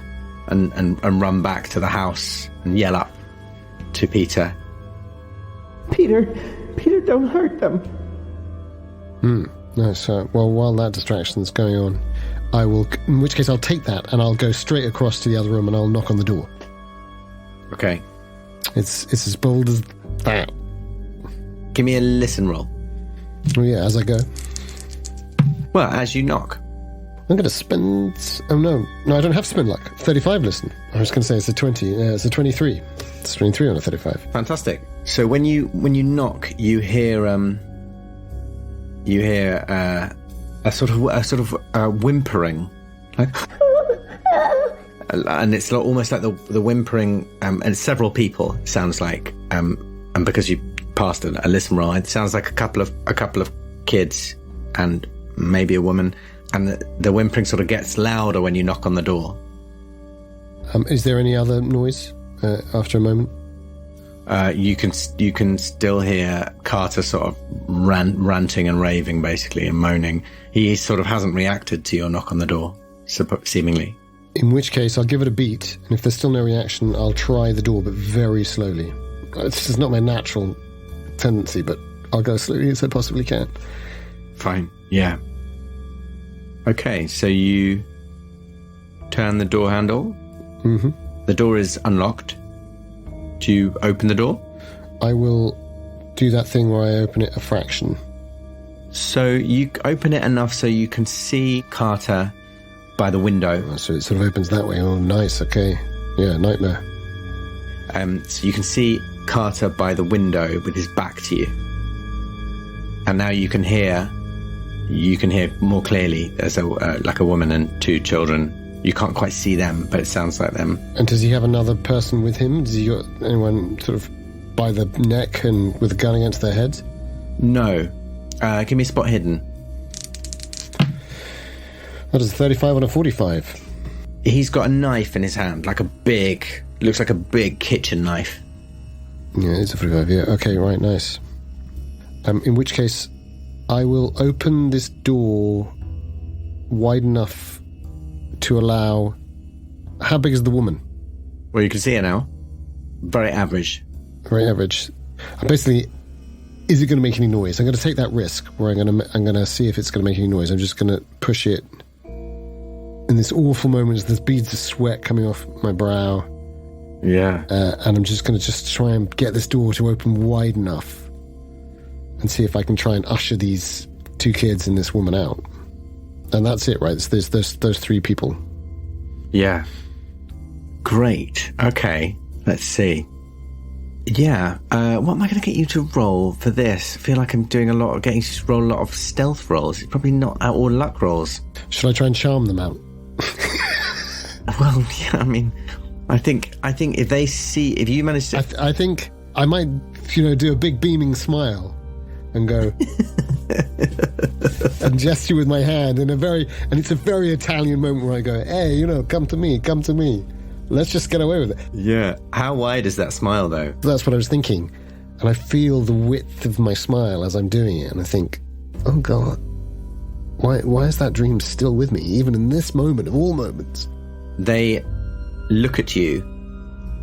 and run back to the house and yell up to Peter. Peter, don't hurt them. No, so, well, while that distraction's going on, I will, in which case I'll take that and I'll go straight across to the other room and I'll knock on the door. Okay. It's as bold as that. Give me a listen roll. Oh yeah, as I go. Well, as you knock. I'm going to spend... Oh, no, I don't have spin luck. 35 listen. I was going to say it's a 20. It's a 23. It's 23 on a 35. Fantastic. So when you knock, you hear a sort of whimpering, like, and it's almost like the whimpering, and several people. It sounds like, and because you passed a listen roll, it sounds like a couple of kids and maybe a woman. And the whimpering sort of gets louder when you knock on the door. Is there any other noise after a moment? You can still hear Carter sort of ranting and raving, basically, and moaning. He sort of hasn't reacted to your knock on the door, seemingly. In which case, I'll give it a beat, and if there's still no reaction, I'll try the door, but very slowly. This is not my natural tendency, but I'll go as slowly as I possibly can. Fine, yeah. Okay, so you turn the door handle. Mm-hmm. The door is unlocked. Do you open the door? I will do that thing where I open it a fraction. So you open it enough so you can see Carter by the window. Oh, so it sort of opens that way. Oh, nice. Okay. Yeah, nightmare. So you can see Carter by the window with his back to you. And now you can hear more clearly. There's like a woman and 2 children You can't quite see them, but it sounds like them. And does he have another person with him? Does he got anyone sort of by the neck and with a gun against their heads? No. Give me a spot hidden. That is a 35 on a 45. He's got a knife in his hand, looks like a big kitchen knife. Yeah, it's a 45, yeah. Okay, right, nice. In which case, I will open this door wide enough to allow... How big is the woman? Well, you can see her now. Very average. Very average. Basically, is it going to make any noise? I'm going to take that risk where I'm going to see if it's going to make any noise. I'm just going to push it. In this awful moment, there's beads of sweat coming off my brow. Yeah. And I'm just going to try and get this door to open wide enough and see if I can try and usher these two kids and this woman out. And that's it, right? There's those three people. Yeah. Great. Okay. Let's see. Yeah. What am I going to get you to roll for this? I feel like I'm doing getting you to roll a lot of stealth rolls. It's probably not all luck rolls. Should I try and charm them out? Well, yeah, I mean, I think if you manage to... I think I might, do a big beaming smile and go... and gesture with my hand and it's a very Italian moment where I go, hey, come to me. Let's just get away with it. Yeah. How wide is that smile, though? That's what I was thinking. And I feel the width of my smile as I'm doing it. And I think, oh, God, why is that dream still with me, even in this moment of all moments? They look at you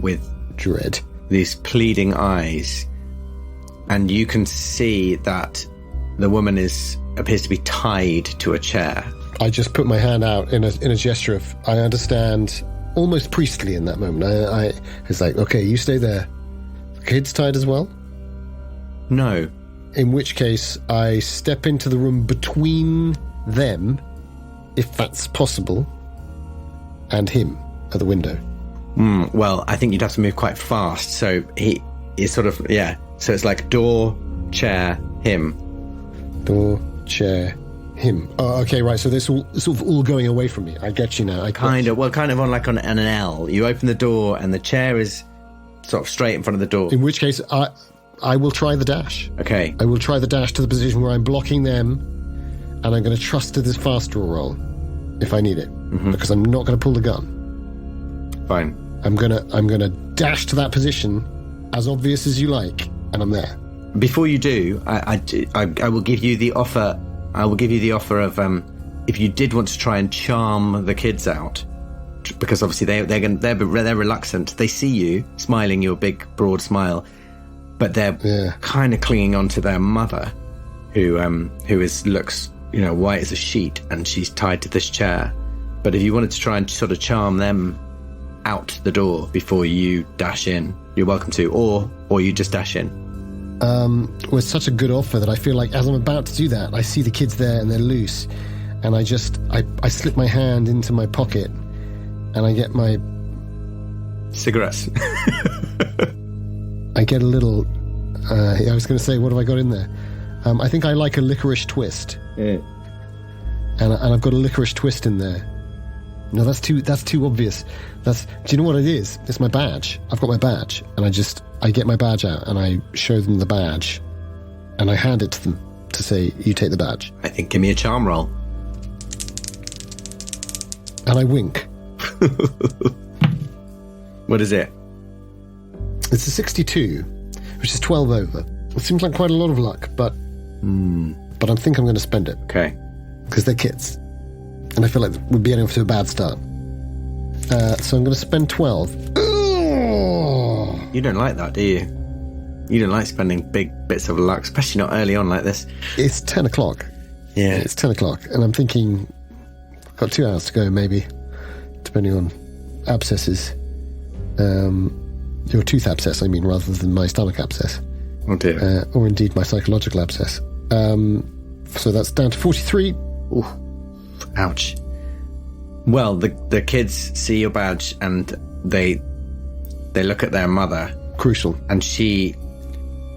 with dread, these pleading eyes. And you can see that the woman appears to be tied to a chair. I just put my hand out in a gesture of, I understand... almost priestly in that moment. It's like, okay, you stay there. The kid's tied as well? No. In which case, I step into the room between them, if that's possible, and him at the window. Well, I think you'd have to move quite fast. So he is sort of, yeah. So it's like door, chair, him. Door, chair, him. Oh, okay, right. So this all sort of all going away from me. I get you now. Kind of on an L. You open the door and the chair is sort of straight in front of the door. In which case, I will try the dash. Okay. I will try the dash to the position where I'm blocking them, and I'm going to trust to this fast draw roll if I need it, because I'm not going to pull the gun. Fine. I'm gonna dash to that position, as obvious as you like, and I'm there. Before you do, I will give you the offer. I will give you the offer of if you did want to try and charm the kids out, because obviously they're reluctant. They see you smiling, your big broad smile, but they're kind of clinging on to their mother, who looks white as a sheet, and she's tied to this chair. But if you wanted to try and sort of charm them out the door before you dash in, you're welcome to, or you just dash in. Well, it's such a good offer that I feel like as I'm about to do that, I see the kids there and they're loose, and I slip my hand into my pocket and I get my cigarettes. I get a little I was going to say, what have I got in there? I think I like a licorice twist. Yeah. And I've got a licorice twist in there. No, that's too obvious. Do you know what it is? It's my badge. I've got my badge, and I get my badge out and I show them the badge, and I hand it to them to say, you take the badge. I think give me a charm roll. And I wink. What is it? It's a 62, which is 12 over. It seems like quite a lot of luck, but I think I'm going to spend it. Okay. Because they're kids. And I feel like we'd be getting off to a bad start. So I'm going to spend 12. You don't like that, do you? You don't like spending big bits of luck, especially not early on like this. It's 10 o'clock. Yeah. It's 10 o'clock. And I'm thinking, I've got 2 hours to go, maybe, depending on abscesses. Your tooth abscess, I mean, rather than my stomach abscess. Oh, dear. Or indeed my psychological abscess. So that's down to 43. Ooh. Ouch. Well, the kids see your badge and they look at their mother. Crucial. And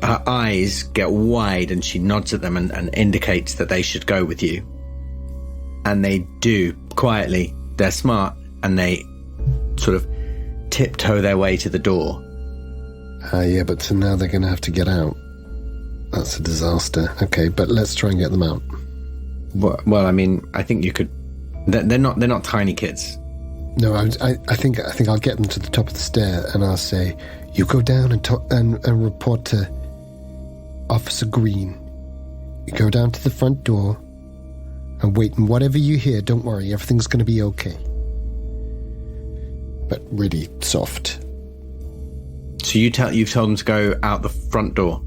her eyes get wide and she nods at them and indicates that they should go with you. And they do, quietly. They're smart. and they sort of tiptoe their way to the door. Yeah, but so now they're going to have to get out. That's a disaster. Okay, but let's try and get them out. Well, I mean, I think you could. They're not tiny kids. No, I think I'll get them to the top of the stair, and I'll say, "You go down and report to Officer Green. You go down to the front door and wait, and whatever you hear, don't worry, everything's going to be okay." But really soft. So you've told them to go out the front door.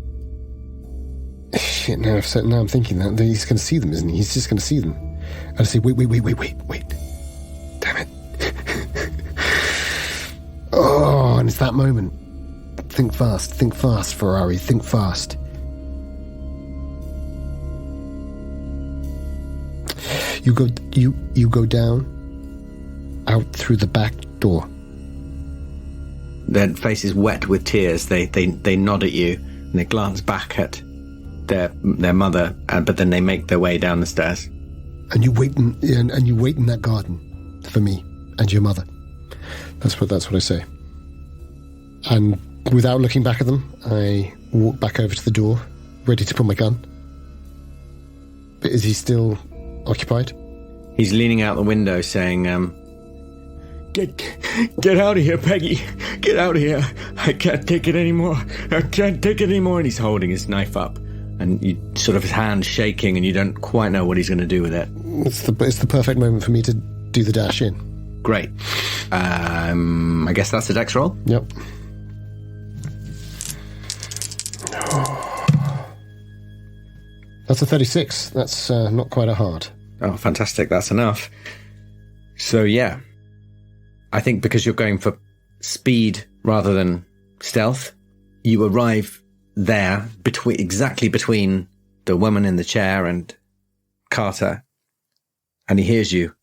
Shit! Now I'm thinking that he's going to see them, isn't he? He's just going to see them. And I say, wait. Damn it! Oh, and it's that moment. Think fast, Ferrari. Think fast. You go down, out through the back door. Their faces wet with tears. They nod at you and they glance back at their mother, but then they make their way down the stairs. And you wait in that garden for me and your mother. That's what I say. And without looking back at them, I walk back over to the door, ready to put my gun. But is he still occupied? He's leaning out the window saying, Get out of here, Peggy. Get out of here. I can't take it anymore. I can't take it anymore. and he's holding his knife up. And you sort of his hand shaking and you don't quite know what he's going to do with it. It's the perfect moment for me to do the dash in. Great. I guess that's a dex roll? Yep. That's a 36. That's not quite a hard. Oh, fantastic. That's enough. So, yeah. I think because you're going for speed rather than stealth, you arrive there exactly between the woman in the chair and Carter, and he hears you,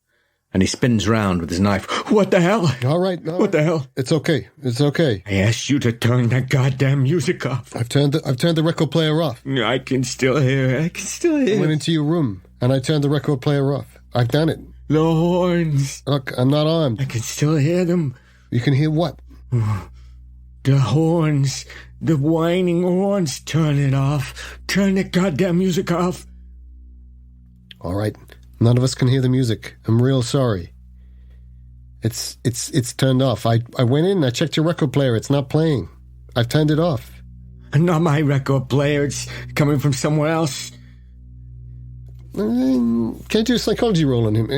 and he spins round with his knife. What the hell? All right. What the hell? It's okay. I asked you to turn that goddamn music off. I've turned the record player off. I can still hear. I went into your room and I turned the record player off. I've done it. The horns. Look, I'm not armed. I can still hear them. You can hear what? The horns. The whining horns. Turn it off. Turn the goddamn music off. All right. None of us can hear the music. I'm real sorry. It's turned off. I went in, I checked your record player. It's not playing. I've turned it off. And not my record player. It's coming from somewhere else. Can you do a psychology roll on him?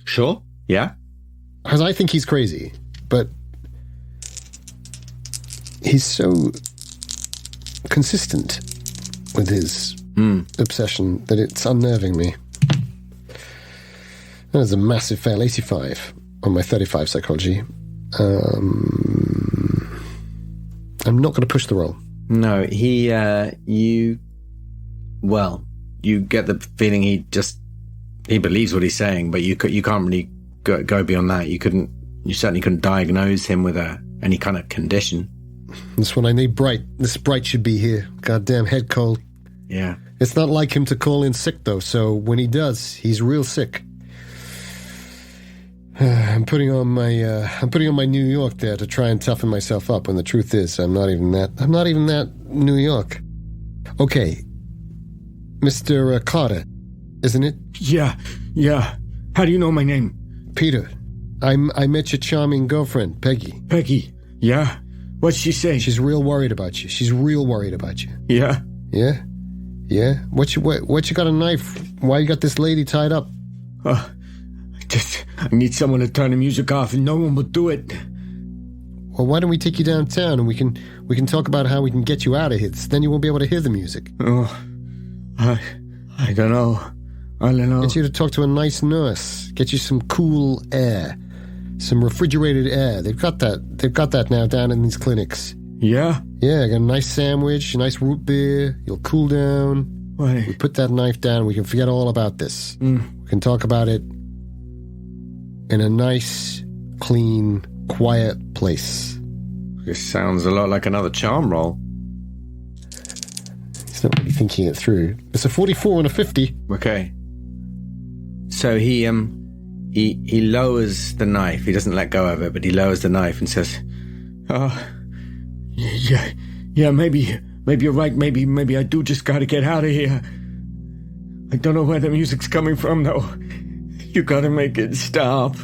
Sure. Yeah. Because I think he's crazy, but he's so consistent with his obsession that it's unnerving me. That is a massive fail, 85 on my 35 psychology. I'm not going to push the roll. No, you get the feeling he believes what he's saying, but you can't really go beyond that. You certainly couldn't diagnose him with any kind of condition. That's when I need Bright. This Bright should be here. Goddamn head cold. Yeah. It's not like him to call in sick though, so when he does, he's real sick. I'm putting on my New York there to try and toughen myself up, when the truth is I'm not even that New York. Okay. Mr. Carter, isn't it? Yeah. How do you know my name? Peter. I met your charming girlfriend, Peggy. Peggy? Yeah? What'd she say? She's real worried about you. Yeah? Yeah? What you got a knife? Why you got this lady tied up? I need someone to turn the music off and no one will do it. Well, why don't we take you downtown and we can talk about how we can get you out of here. Then you won't be able to hear the music. Oh, I don't know. Get you to talk to a nice nurse. Get you some cool air. Some refrigerated air. They've got that now down in these clinics. Yeah? Yeah, I got a nice sandwich, a nice root beer. You'll cool down. Why? We put that knife down. We can forget all about this. We can talk about it in a nice, clean, quiet place. This sounds a lot like another charm roll. He's not really thinking it through. It's a 44 and a 50. Okay. So he he lowers the knife. He doesn't let go of it, but he lowers the knife and says, Yeah, maybe you're right. Maybe I do just gotta get out of here. I don't know where the music's coming from, though. You gotta make it stop.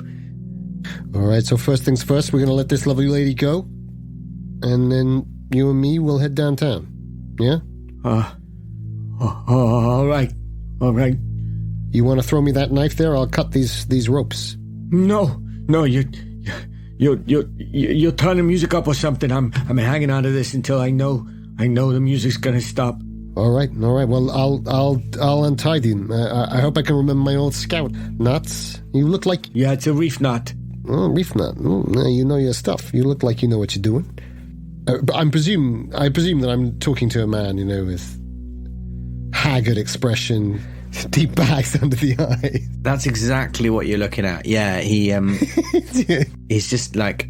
All right, so first things first, we're gonna let this lovely lady go, and then you and me will head downtown. Yeah? All right. You want to throw me that knife there? I'll cut these ropes. No, you're turning music up or something. I'm hanging on to this until I know the music's gonna stop. All right. Well, I'll untie you. I hope I can remember my old scout knots. You look like... Yeah, it's a reef knot. Oh, reef knot. Oh, you know your stuff. You look like you know what you're doing. But I presume that I'm talking to a man, with haggard expression, deep bags under the eyes. That's exactly what you're looking at. Yeah, he's just like,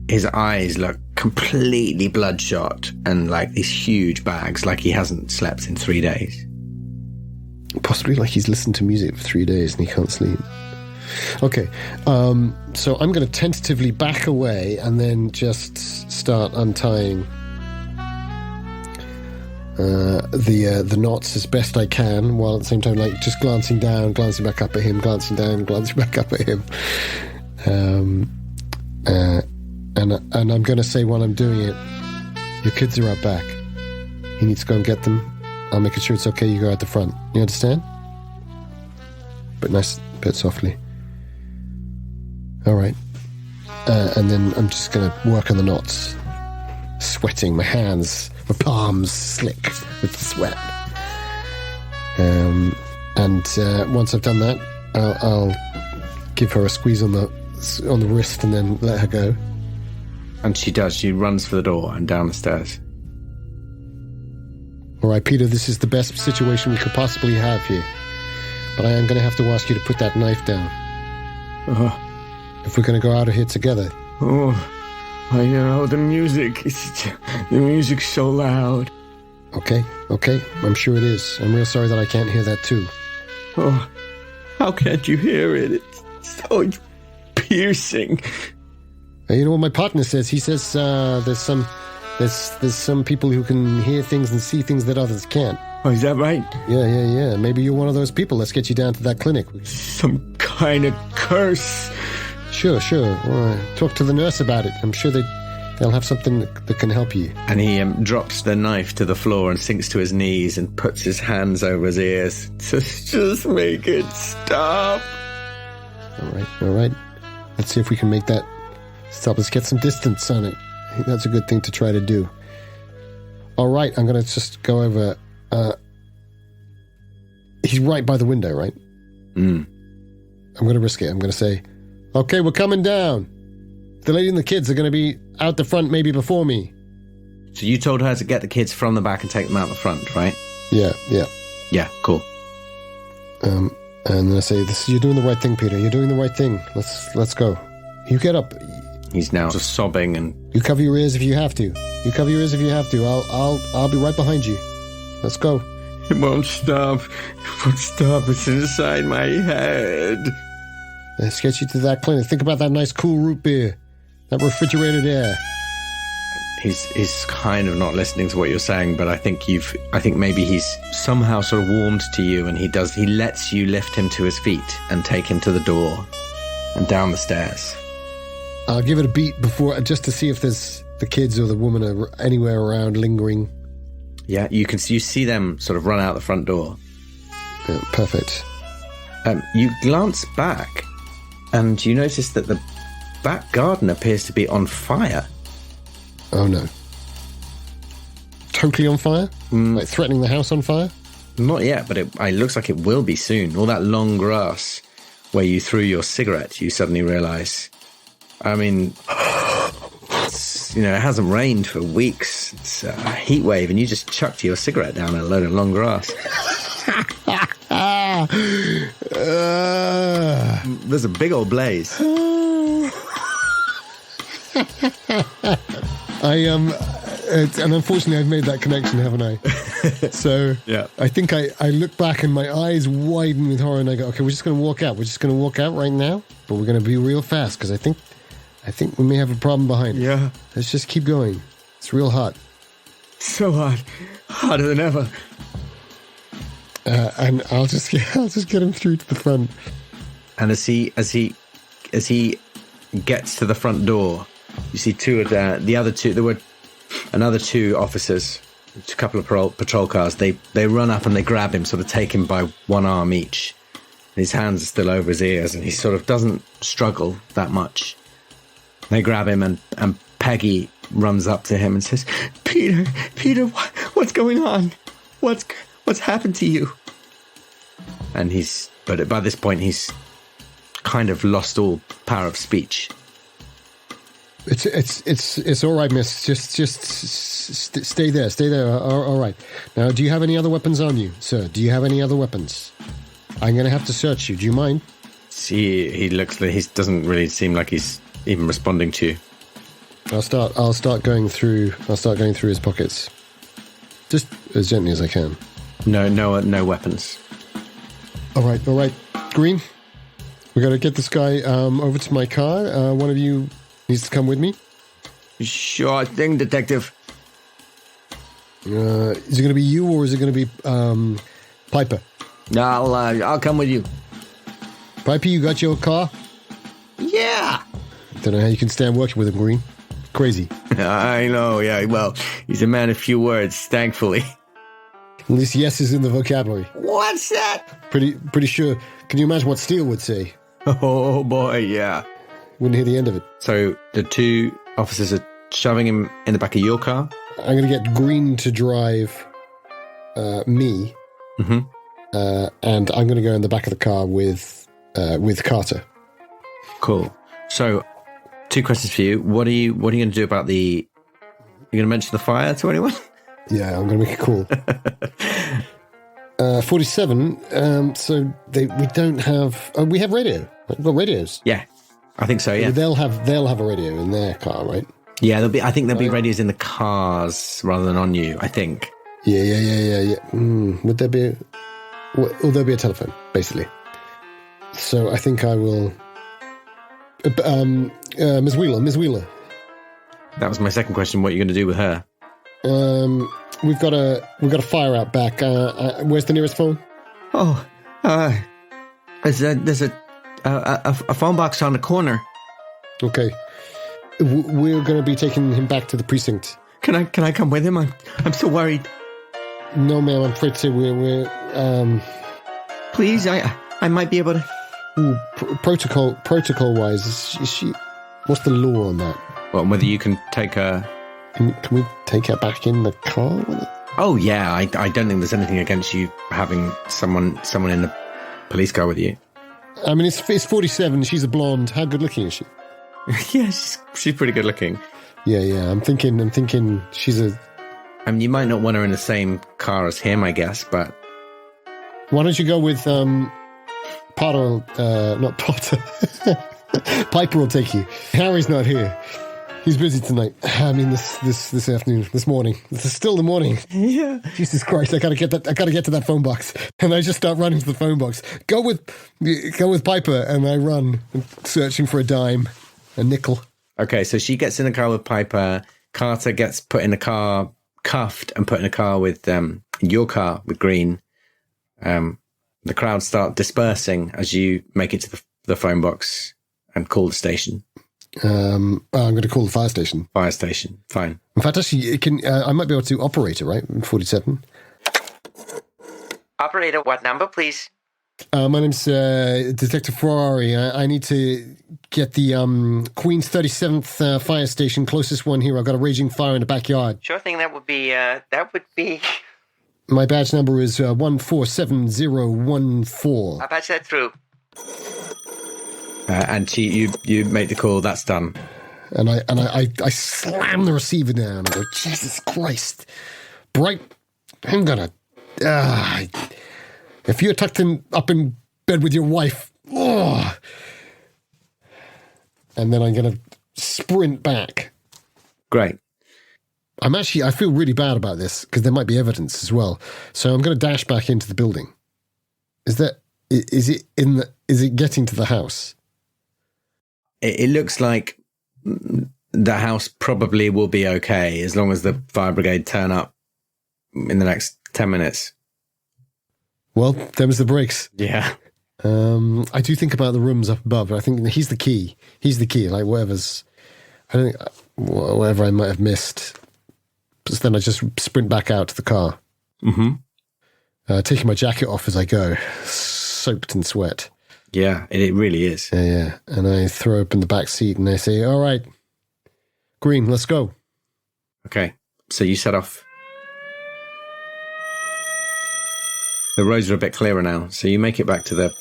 his eyes look completely bloodshot and like these huge bags, like he hasn't slept in 3 days. Possibly like he's listened to music for 3 days and he can't sleep. Okay, so I'm going to tentatively back away and then just start untying the knots as best I can, while at the same time, like, just glancing down, glancing back up at him, glancing down, glancing back up at him. And I'm going to say while I'm doing it, your kids are out back. You need to go and get them. I'll make sure it's okay you go out the front. You understand? But nice, bit softly. All right. And then I'm just going to work on the knots. Sweating, my hands, my palms slick with the sweat. And once I've done that, I'll give her a squeeze on the wrist and then let her go. And she does. She runs for the door and down the stairs. All right, Peter, this is the best situation we could possibly have here. But I am going to have to ask you to put that knife down. If we're going to go out of here together. The music's so loud. Okay, I'm sure it is. I'm real sorry that I can't hear that too. Oh, how can't you hear it? It's so piercing. You know what my partner says? He says there's some people who can hear things and see things that others can't. Oh, is that right? Yeah. Maybe you're one of those people. Let's get you down to that clinic. Some kind of curse. Sure. Talk to the nurse about it. I'm sure they'll have something that can help you. And he drops the knife to the floor and sinks to his knees and puts his hands over his ears. Just make it stop. All right. Let's see if we can make that stop. Let's get some distance on it. I think that's a good thing to try to do. All right, I'm going to just go over... he's right by the window, right? I'm going to risk it. I'm going to say, okay, we're coming down. The lady and the kids are going to be out the front maybe before me. So you told her to get the kids from the back and take them out the front, right? Yeah. Yeah, cool. And then I say, you're doing the right thing, Peter. You're doing the right thing. Let's go. You get up. He's now just sobbing and... You cover your ears if you have to. I'll be right behind you. Let's go. It won't stop. It's inside my head. Let's get you to that clinic. Think about that nice cool root beer. That refrigerated air. He's kind of not listening to what you're saying, but I think maybe he's somehow sort of warmed to you, and he lets you lift him to his feet and take him to the door and down the stairs. I'll give it a beat before, just to see if there's the kids or the woman are anywhere around lingering. Yeah, you see them sort of run out the front door. Yeah, perfect. You glance back and you notice that the back garden appears to be on fire. Oh no. Totally on fire? Like threatening the house on fire? Not yet, but it looks like it will be soon. All that long grass where you threw your cigarette, you suddenly realise. I mean, it hasn't rained for weeks. It's a heat wave, and you just chucked your cigarette down a load of long grass. There's a big old blaze. And unfortunately I've made that connection, haven't I? So Yeah. I think I look back and my eyes widen with horror and I go, okay, we're just going to walk out. We're just going to walk out right now, but we're going to be real fast because I think we may have a problem behind it. Yeah. Let's just keep going. It's real hot. So hot. Hotter than ever. And I'll just get him through to the front. And as he gets to the front door, you see two of the other two. There were another two officers, a couple of patrol cars. They run up and they grab him, sort of take him by one arm each. His hands are still over his ears, and he sort of doesn't struggle that much. They grab him, and Peggy runs up to him and says, Peter, what's going on? What's happened to you? And but by this point, he's kind of lost all power of speech. It's all right, miss. Just stay there. Stay there. All right. Now, do you have any other weapons on you, sir? Do you have any other weapons? I'm going to have to search you. Do you mind? He looks like he doesn't really seem like he's even responding to you. I'll start going through his pockets, just as gently as I can. No weapons. All right. Green, we got to get this guy over to my car. One of you needs to come with me. Sure thing, detective. Is it going to be you or is it going to be Piper? I'll come with you. Piper, you got your car? Yeah. Don't know how you can stand working with him, Green. Crazy. I know, yeah. Well, he's a man of few words, thankfully. At least yes is in the vocabulary. What's that? Pretty sure. Can you imagine what Steele would say? Oh, boy, yeah. Wouldn't hear the end of it. So the two officers are shoving him in the back of your car? I'm going to get Green to drive me. Mm-hmm. And I'm going to go in the back of the car with Carter. Cool. So, two questions for you. What are you going to do about you going to mention the fire to anyone? Yeah, I'm going to make a call. 47. So we don't have. We have radio. We've got radios. Yeah, I think so. Yeah, they'll have a radio in their car, right? Yeah, I think there'll be radios in the cars rather than on you. I think. Yeah. Would there be? Will there be a telephone, basically? So I think I will. Ms. Wheeler. That was my second question. What are you going to do with her? We've got a fire out back. Where's the nearest phone? Oh, there's a phone box on the corner. Okay, we're going to be taking him back to the precinct. Can I come with him? I'm so worried. No, ma'am. I'm afraid to. We're Please, I might be able to. Ooh, protocol wise, is she? What's the law on that? Well, whether you can take her. Can we take her back in the car with it? Oh yeah, I don't think there's anything against you having someone in the police car with you. I mean, it's 47. She's a blonde. How good looking is she? Yeah, she's pretty good looking. Yeah. I'm thinking she's a. I mean, you might not want her in the same car as him, I guess, but. Why don't you go with Potter? Not Potter. Piper will take you. Harry's not here. He's busy tonight. I mean, this afternoon, this morning. This is still the morning. Yeah. Jesus Christ! I gotta get to that phone box, and I just start running to the phone box. Go with Piper, and I run, searching for a dime, a nickel. Okay, so she gets in the car with Piper. Carter gets put in the car, cuffed, and put in a car with your car with Green. The crowd start dispersing as you make it to the phone box and call the station. I'm going to call the fire station. Fire station, fine. In fact, actually, I might be able to operate it, right? 47. Operator, what number, please? My name's Detective Ferrari. I need to get the Queen's 37th fire station, closest one here. I've got a raging fire in the backyard. Sure thing. That would be. My badge number is 147014. I'll patch that through. And you make the call. That's done. And I slam the receiver down. I go, Jesus Christ, Bright! I'm gonna. If you're tucked up in bed with your wife, and then I'm gonna sprint back. Great. I feel really bad about this because there might be evidence as well. So I'm going to dash back into the building. Is it getting to the house? It looks like the house probably will be okay as long as the fire brigade turn up in the next 10 minutes. Well, them's the breaks. Yeah. I do think about the rooms up above. I think he's the key. Like whatever I might have missed. But then I just sprint back out to the car. Mm-hmm. Taking my jacket off as I go, soaked in sweat. Yeah, it really is. Yeah. And I throw open the back seat and I say, all right, Green, let's go. Okay, so you set off. The roads are a bit clearer now, so you make it back to the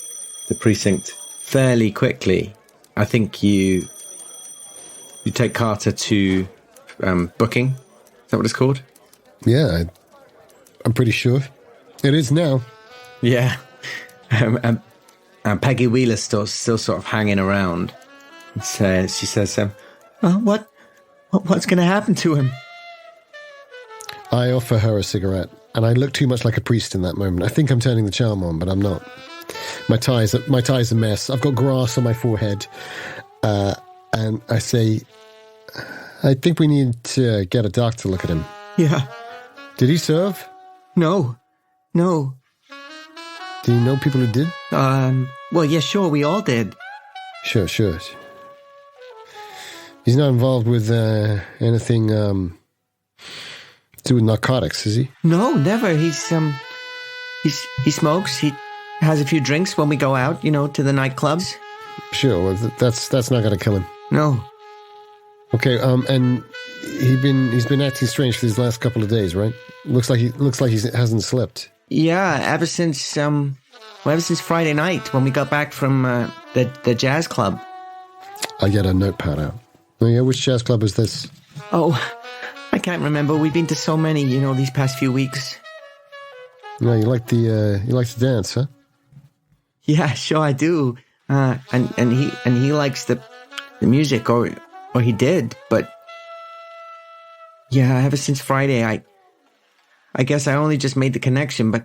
precinct fairly quickly. I think you take Carter to booking. Is that what it's called? Yeah, I'm pretty sure. It is now. Yeah. And Peggy Wheeler's still sort of hanging around. She says, what's going to happen to him? I offer her a cigarette, and I look too much like a priest in that moment. I think I'm turning the charm on, but I'm not. My tie's a mess. I've got grass on my forehead. And I say, I think we need to get a doctor to look at him. Yeah. Did he serve? No. Do you know people who did? Well, yeah, sure, we all did. Sure. He's not involved with anything to do with narcotics, is he? No, never. He smokes. He has a few drinks when we go out, to the nightclubs. Sure. Well, that's not going to kill him. No. Okay. And he's been acting strange for these last couple of days, right? Looks like he hasn't slept. Yeah, ever since Friday night when we got back from the jazz club. I get a notepad out. Oh yeah, which jazz club was this? Oh, I can't remember. We've been to so many, these past few weeks. No, you like to dance, huh? Yeah, sure I do. And he likes the music, or he did. But yeah, ever since Friday, I guess I only just made the connection. But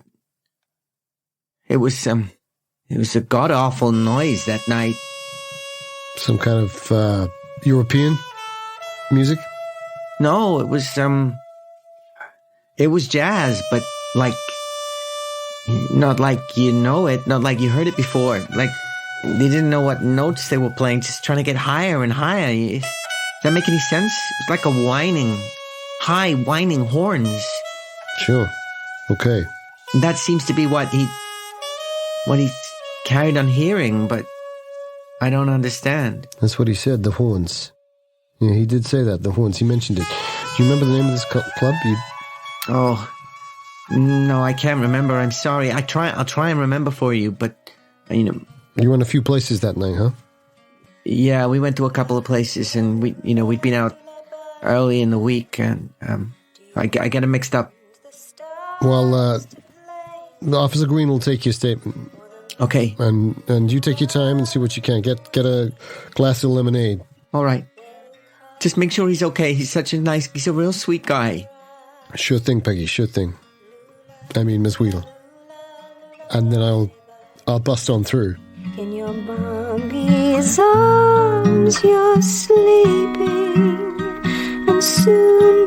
it was a god awful noise that night. Some kind of European music? No, it was jazz, but not like you know it, not like you heard it before. Like they didn't know what notes they were playing, just trying to get higher and higher. Does that make any sense? It's like a whining horns. Sure. Okay. That seems to be what he carried on hearing, but I don't understand. That's what he said, the horns. Yeah, he did say that, the horns. He mentioned it. Do you remember the name of this club? Oh, no, I can't remember. I'm sorry. I'll try and remember for you, but, You went a few places that night, huh? Yeah, we went to a couple of places, and we'd been out early in the week, and I get it mixed up. Well, Officer Green will take your statement. Okay. And you take your time and see what you can. Get a glass of lemonade. All right. Just make sure he's okay. He's a real sweet guy. Sure thing, Peggy, sure thing. I mean, Miss Wheeler. And then I'll bust on through. In your mommy's arms you're sleeping, and soon